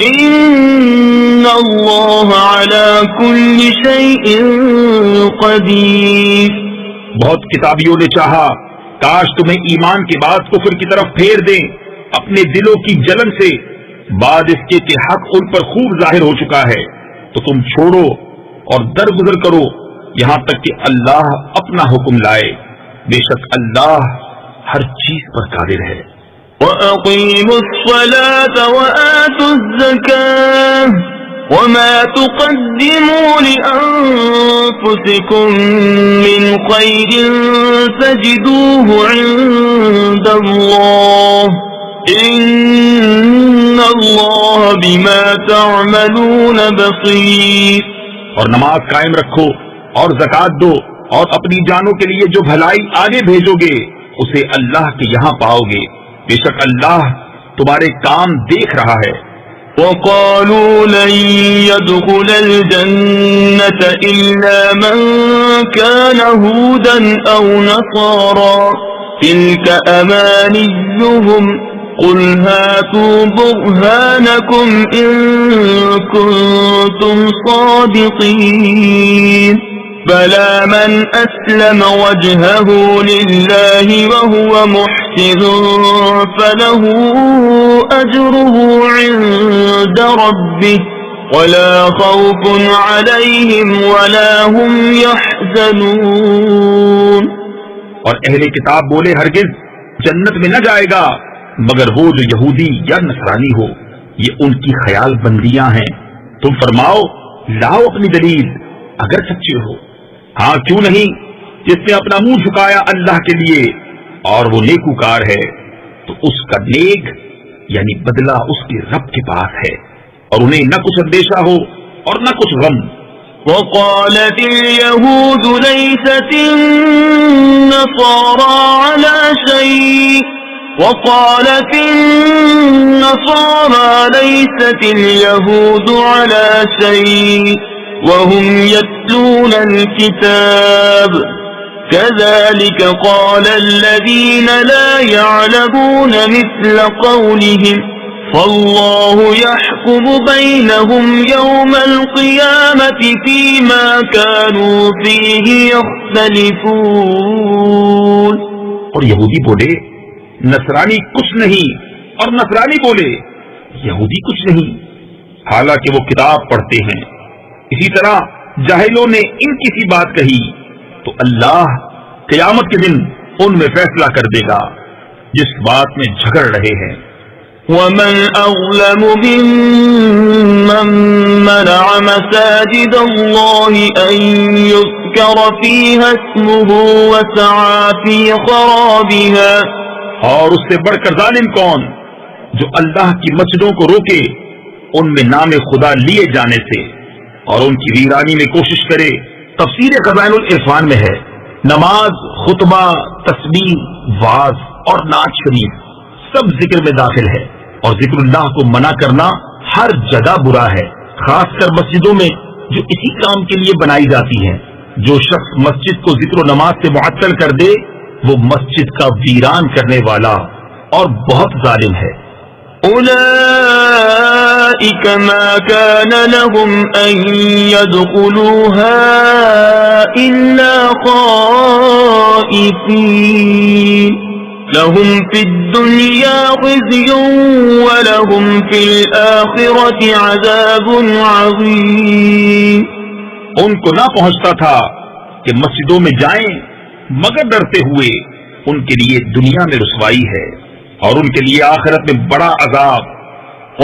[SPEAKER 1] إِنَّ اللَّهَ عَلَى كُلِّ شَيْءٍ قَدِيرٌ.
[SPEAKER 2] بہت کتابیوں نے چاہا کاش تمہیں ایمان کے بعد کفر کی طرف پھیر دیں اپنے دلوں کی جلن سے، بعد اس کے کہ حق ان پر خوب ظاہر ہو چکا ہے. تو تم چھوڑو اور درگزر کرو یہاں تک کہ اللہ اپنا حکم لائے، بے شک اللہ ہر چیز پر قادر ہے.
[SPEAKER 1] وَأَقِيمُوا الصَّلَاةَ وَآتُوا الزَّكَاةَ وَمَا تُقَدِّمُوا لِأَنفُسِكُم مِّنْ خَيْرٍ تَجِدُوهُ عِندَ اللَّهِ إِنَّ اللَّهَ بِمَا تَعْمَلُونَ بَصِيرٌ.
[SPEAKER 2] اور نماز قائم رکھو اور زکوٰۃ دو اور اپنی جانوں کے لیے جو بھلائی آگے بھیجو گے اسے اللہ کے یہاں پاؤ گے، بے شک اللہ تمہارے کام دیکھ رہا ہے.
[SPEAKER 1] وَقَالُوا لَن يَدْخُلَ الْجَنَّةَ إِلَّا مَن كَانَ هُودًا أَوْ نَصَارَىٰ تِلْكَ أَمَانِيُّهُمْ قُلْ هَاتُوا بُرْهَانَكُمْ إِن كُنتُمْ صَادِقِينَ. بَلَىٰ مَنْ أَسْلَمَ وَجْهَهُ لِلَّهِ وَهُوَ مُحْسِنٌ فَلَهُ أَجْرُهُ عِندَ رَبِّهِ وَلَا خَوْفٌ عَلَيْهِمْ وَلَا هُمْ يَحْزَنُونَ.
[SPEAKER 2] اور اہل کتاب بولے ہرگز جنت میں نہ جائے گا مگر وہ جو یہودی یا نصرانی ہو، یہ ان کی خیال بندیاں ہیں. تم فرماؤ لاؤ اپنی دلیل اگر سچے ہو. ہاں کیوں نہیں، جس نے اپنا منہ جھکایا اللہ کے لیے اور وہ نیکوکار ہے تو اس کا نیک یعنی بدلہ اس کے رب کے پاس ہے، اور انہیں نہ کچھ اندیشہ ہو اور نہ کچھ غم.
[SPEAKER 1] وَقَالَتِ الْيَهُودُ لَيْسَتِ النَّصَارَىٰ عَلَىٰ شَيْءٍ وَقَالَتِ النَّصَارَىٰ لَيْسَتِ الْيَهُودُ عَلَىٰ شَيْءٍ وَهُمْ يَتْلُونَ الْكِتَابَ كَذَلِكَ قَالَ الَّذِينَ لَا يَعْلَمُونَ مِثْلَ قَوْلِهِمْ فَاللَّهُ يَحْكُمُ بَيْنَهُمْ يَوْمَ الْقِيَامَةِ فِيمَا كَانُوا فِيهِ يَخْتَلِفُونَ.
[SPEAKER 2] اور یہودی بولے نصرانی کچھ نہیں، اور نصرانی بولے یہودی کچھ نہیں، حالانکہ وہ کتاب پڑھتے ہیں. اسی طرح جاہلوں نے ان کی سی بات کہی تو اللہ قیامت کے دن ان میں فیصلہ کر دے گا جس بات میں جھگڑ رہے ہیں.
[SPEAKER 1] وَمَنْ أَظْلَمُ مِمَّن مَّنَعَ مَسَاجِدَ اللَّهِ أَن يُذْكَرَ فِيهَا اسْمُهُ وَسَعَىٰ فِي خَرَابِهَا.
[SPEAKER 2] اور اس سے بڑھ کر ظالم کون جو اللہ کی مسجدوں کو روکے ان میں نام خدا لیے جانے سے اور ان کی ویرانی میں کوشش کرے. تفسیر خزائن العرفان میں ہے نماز، خطبہ، تسبیح، واعظ اور نعت شریف سب ذکر میں داخل ہے، اور ذکر اللہ کو منع کرنا ہر جگہ برا ہے، خاص کر مسجدوں میں جو اسی کام کے لیے بنائی جاتی ہیں. جو شخص مسجد کو ذکر و نماز سے معطل کر دے وہ مسجد کا ویران کرنے والا اور بہت ظالم ہے.
[SPEAKER 1] أولئك ما كان لهم أن يدخلوها إلا خائفين لهم في الدنيا خزي ولهم في الآخرة عذاب عظيم.
[SPEAKER 2] ان کو نہ پہنچتا تھا کہ مسجدوں میں جائیں مگر ڈرتے ہوئے، ان کے لیے دنیا میں رسوائی ہے اور ان کے لیے آخرت میں بڑا عذاب۔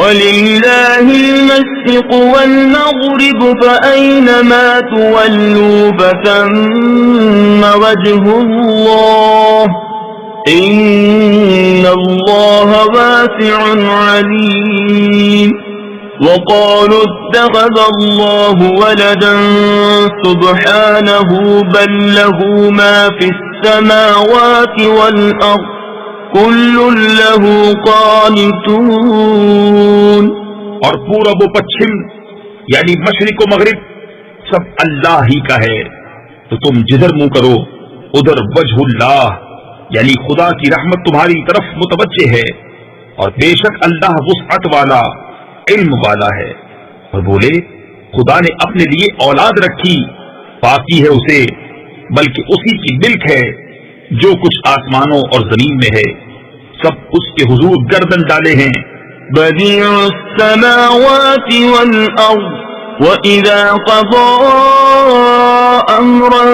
[SPEAKER 1] وَلِلَّهِ الْمَشْرِقُ وَالْمَغْرِبُ فَأَيْنَمَا تُوَلُّوا فَثَمَّ وَجْهُ اللَّهِ إِنَّ اللَّهَ وَاسِعٌ عَلِيمٌ۔ وَقَالُوا اتَّخَذَ اللَّهُ وَلَدًا سُبْحَانَهُ بَل لَّهُ مَا فِي السَّمَاوَاتِ وَالْأَرْضِ كُلٌّ لَّهُ قانتون۔
[SPEAKER 2] اور پورب و پچھم یعنی مشرق و مغرب سب اللہ ہی کا ہے، تو تم جدھر منہ کرو ادھر وجہ اللہ یعنی خدا کی رحمت تمہاری طرف متوجہ ہے، اور بے شک اللہ وسعت والا علم والا ہے۔ اور بولے خدا نے اپنے لیے اولاد رکھی، پاکی ہے اسے، بلکہ اسی کی ملک ہے جو کچھ آسمانوں اور زمین میں ہے، سب اس کے حضور گردن ڈالے ہیں۔
[SPEAKER 1] بديع السماوات والأرض وإذا قضى أمرا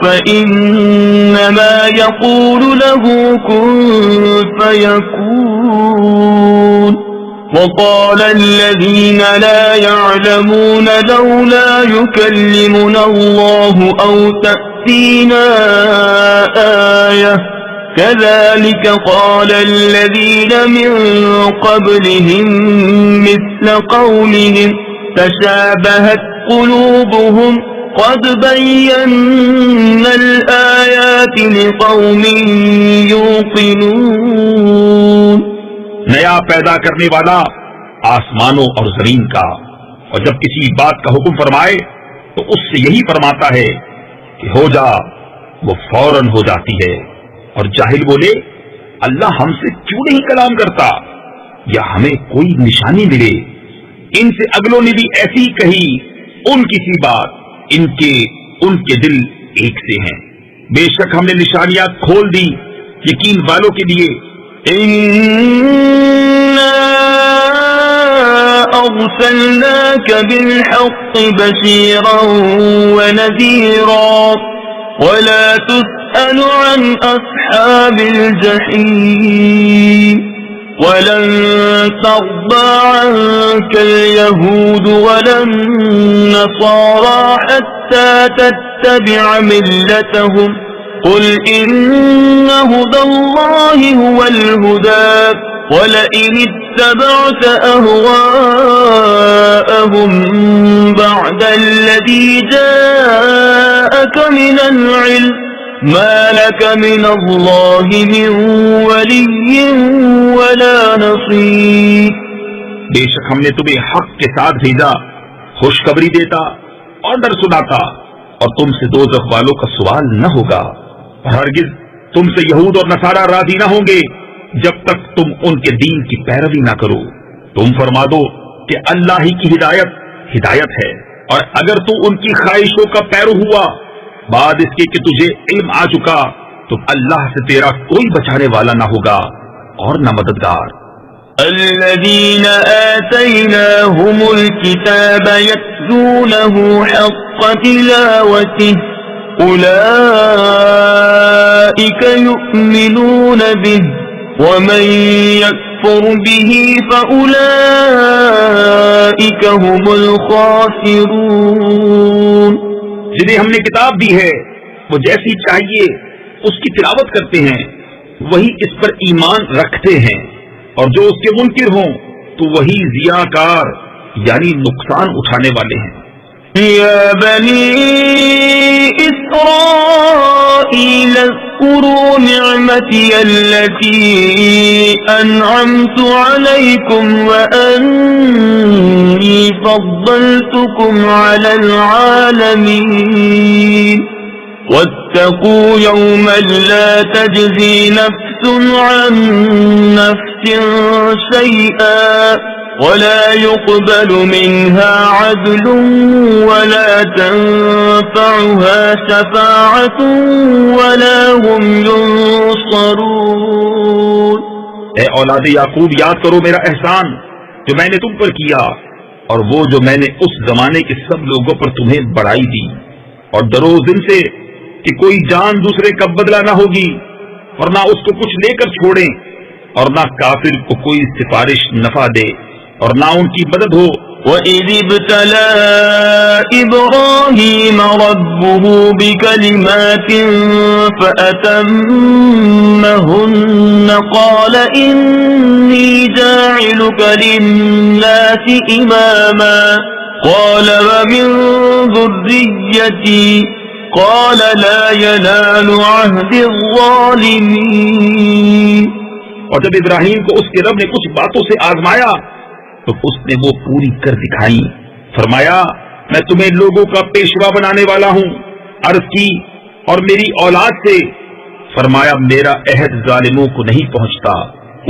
[SPEAKER 1] فإنما يقول له كن فيكون۔ وقال الذين لا يعلمون لولا يكلمنا الله أو تأتينا آية كذلك قال الذين من قبلهم مثل قولهم تشابهت قلوبهم قد بينا الآيات لقوم يوقنون۔
[SPEAKER 2] نیا پیدا کرنے والا آسمانوں اور زمین کا، اور جب کسی بات کا حکم فرمائے تو اس سے یہی فرماتا ہے کہ ہو جا، وہ فوراً ہو جاتی ہے۔ اور جاہل بولے اللہ ہم سے کیوں نہیں کلام کرتا یا ہمیں کوئی نشانی ملے۔ ان سے اگلوں نے بھی ایسی ہی کہی، ان کی سی بات، ان کے دل ایک سے ہیں۔ بے شک ہم نے نشانیاں کھول دی یقین والوں کے لیے۔
[SPEAKER 1] إِنَّا أَرْسَلْنَاكَ بِالْحَقِّ بَشِيرًا وَنَذِيرًا وَلَا تُسْأَلُ عَنْ أَصْحَابِ الْجَحِيمِ۔ وَلَن تَرْضَىٰ عَنكَ الْيَهُودُ وَلَا النَّصَارَىٰ حَتَّىٰ تَتَّبِعَ مِلَّتَهُمْ قُلْ إِنَّ هُدَى اللَّهِ هُوَ الْهُدَىٰ وَلَئِنِ اتَّبَعْتَ أَهْوَاءَهُم بَعْدَ الَّذِي جَاءَكَ مِنَ الْعِلْمِ مَا لَكَ مِنَ اللَّهِ مِن وَلِيٍّ وَلَا نَصِيرٍ۔
[SPEAKER 2] بے شک ہم نے تمہیں حق کے ساتھ بھیجا، خوشخبری دیتا اور ڈر سناتا، اور تم سے دوزخ والوں کا سوال نہ ہوگا، اور ہرگز تم سے یہود اور نصارہ راضی نہ ہوں گے جب تک تم ان کے دین کی پیروی نہ کرو۔ تم فرما دو کہ اللہ ہی کی ہدایت ہے، اور اگر تو ان کی خواہشوں کا پیرو ہوا بعد اس کے کہ تجھے علم آ چکا تو اللہ سے تیرا کوئی بچانے والا نہ ہوگا اور نہ مددگار۔
[SPEAKER 1] الذين آتيناهم الكتاب يتلونه حق تلاوته أولئك يؤمنون به ومن يكفر به فأولئك هم الخاسرون۔
[SPEAKER 2] جنہیں ہم نے کتاب دی ہے وہ جیسی چاہیے اس کی تلاوت کرتے ہیں، وہی اس پر ایمان رکھتے ہیں، اور جو اس کے منکر ہوں تو وہی ضیاءکار یعنی نقصان اٹھانے والے ہیں۔
[SPEAKER 1] يا بني إسرائيل اذكروا نعمتي التي أنعمت عليكم وأني فضلتكم على العالمين واتقوا يوما لا تجزي نفس عن نفس شيئا ولا يقبل منها عدل ولا تنفعها شفاعة ولا هم ينصرون۔
[SPEAKER 2] اے اولاد یعقوب، یاد کرو میرا احسان جو میں نے تم پر کیا، اور وہ جو میں نے اس زمانے کے سب لوگوں پر تمہیں بڑائی دی، اور ڈرو اس دن سے کہ کوئی جان دوسرے کا بدلہ نہ ہوگی، اور نہ اس کو کچھ لے کر چھوڑیں، اور نہ کافر کو کوئی سفارش نفع دے اور نہ ان کی مدد ہو۔
[SPEAKER 1] وَإِذِ ابْتَلَىٰ إِبْرَاهِيمَ رَبُّهُ بِكَلِمَاتٍ فَأَتَمَّهُنَّ قَالَ إِنِّي جَاعِلُكَ لِلنَّاسِ إِمَامًا قَالَ وَمِن ذُرِّيَّتِي قَالَ لَا يَنَالُ عَهْدِ الظَّالِمِينَ۔
[SPEAKER 2] اور جب ابراہیم کو اس کے رب نے کچھ باتوں سے آزمایا تو اس نے وہ پوری کر دکھائی۔ فرمایا میں تمہیں لوگوں کا پیشوا بنانے والا ہوں۔ عرض کی اور میری اولاد سے؟ فرمایا میرا عہد ظالموں کو نہیں پہنچتا۔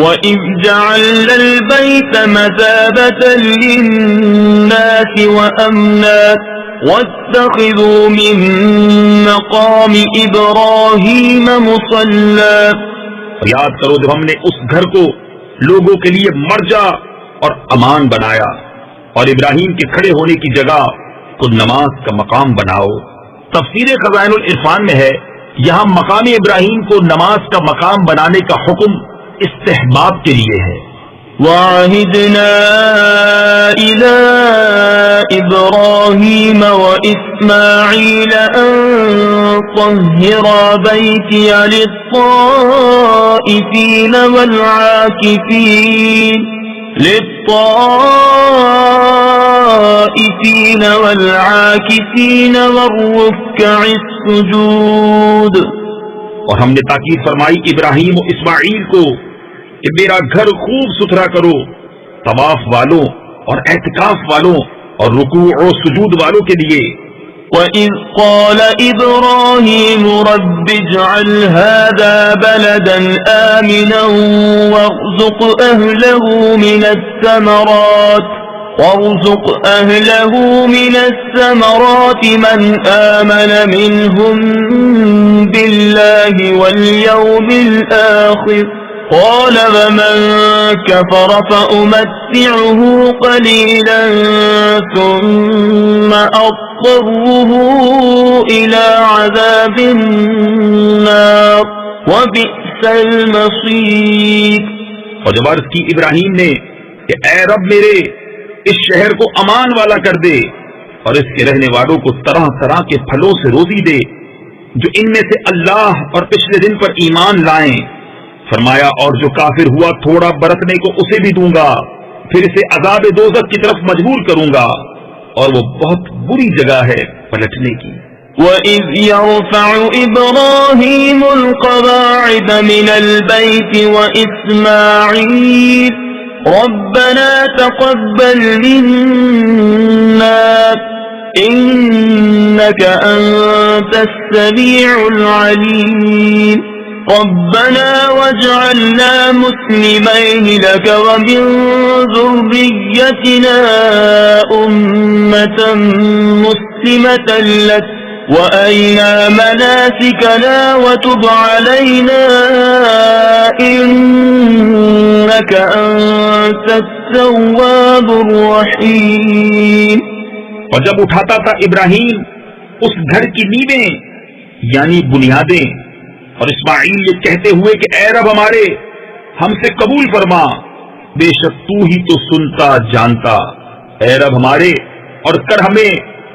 [SPEAKER 1] وَإِذْ جَعَلْنَا الْبَيْتَ مَثَابَةً لِلنَّاسِ وَأَمْنًا وَاتَّخِذُوا مِن مَّقَامِ إِبْرَاهِيمَ مُصَلًّى۔
[SPEAKER 2] اور یاد کرو جب ہم نے اس گھر کو لوگوں کے لیے مرجع اور امان بنایا، اور ابراہیم کے کھڑے ہونے کی جگہ کو نماز کا مقام بناؤ۔ تفسیر خزائن العرفان میں ہے یہاں مقام ابراہیم کو نماز کا مقام بنانے کا حکم استحباب کے لیے ہے۔
[SPEAKER 1] وَعَهِدْنَا إِلَىٰ إِبْرَاهِيمَ وَإِسْمَاعِيلَ أَن طَهِّرَا بَيْتِيَ لِلطَّائِفِينَ وَالْعَاكِفِينَ وَالرُّكَّعِ السُّجُودِ۔
[SPEAKER 2] اور ہم نے تاکید فرمائی ابراہیم و اسماعیل کو کہ میرا گھر خوب ستھرا کرو طواف والوں اور اعتکاف والوں اور رکوع و سجود والوں کے لیے۔
[SPEAKER 1] وَإِذْ قَالَ إِبْرَاهِيمُ رَبِّ اجْعَلْ هَٰذَا بَلَدًا آمِنًا وَارْزُقْ أَهْلَهُ مِنَ الثَّمَرَاتِ مَنْ آمَنَ مِنْهُم بِاللَّهِ وَالْيَوْمِ الْآخِرِ قَالَ وَمَن كَفَرَ فَأُمَتِّعُهُ قَلِيلًا ثُمَّ أَضْطَرُّهُ إِلَىٰ عَذَابِ النَّارِ وَبِئْسَ الْمَصِيرُ۔
[SPEAKER 2] اور جب عرض کی ابراہیم نے کہ اے رب میرے اس شہر کو امان والا کر دے اور اس کے رہنے والوں کو طرح طرح کے پھلوں سے روزی دے جو ان میں سے اللہ اور پچھلے دن پر ایمان لائیں۔ فرمایا اور جو کافر ہوا تھوڑا برتنے کو اسے بھی دوں گا، پھر اسے عذاب دوزخ کی طرف مجبور کروں گا، اور وہ بہت بری جگہ ہے پلٹنے کی۔
[SPEAKER 1] وَإِذْ يَرْفَعُ إِبْرَاهِيمُ الْقَوَاعِدَ مِنَ الْبَيْتِ وَإِسْمَاعِيلُ رَبَّنَا تَقَبَّلْ مِنَّا إِنَّكَ أَنتَ السَّمِيعُ الْعَلِيمُ رَبَّنَا وَاجْعَلْنَا مُسْلِمَيْنِ لَكَ وَمِن ذُرِّيَّتِنَا أُمَّةً مُّسْلِمَةً لَكَ وَأَرِنَا مَنَاسِكَنَا وَتُبْ عَلَيْنَا إِنَّكَ أَنتَ التَّوَّابُ الرَّحِيمُ۔
[SPEAKER 2] اور جب اٹھاتا تھا ابراہیم اس گھر کی نیویں یعنی بنیادیں، اور اسماعیل یہ کہتے ہوئے کہ اے رب ہمارے ہم سے قبول فرما، بے شک تو ہی تو سنتا جانتا، اے رب ہمارے اور کر ہمیں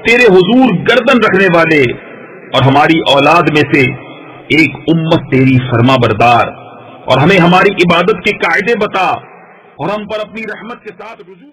[SPEAKER 2] تیرے حضور گردن رکھنے والے، اور ہماری اولاد میں سے ایک امت تیری فرما بردار، اور ہمیں ہماری عبادت کے قاعدے بتا، اور ہم پر اپنی رحمت کے ساتھ رجوع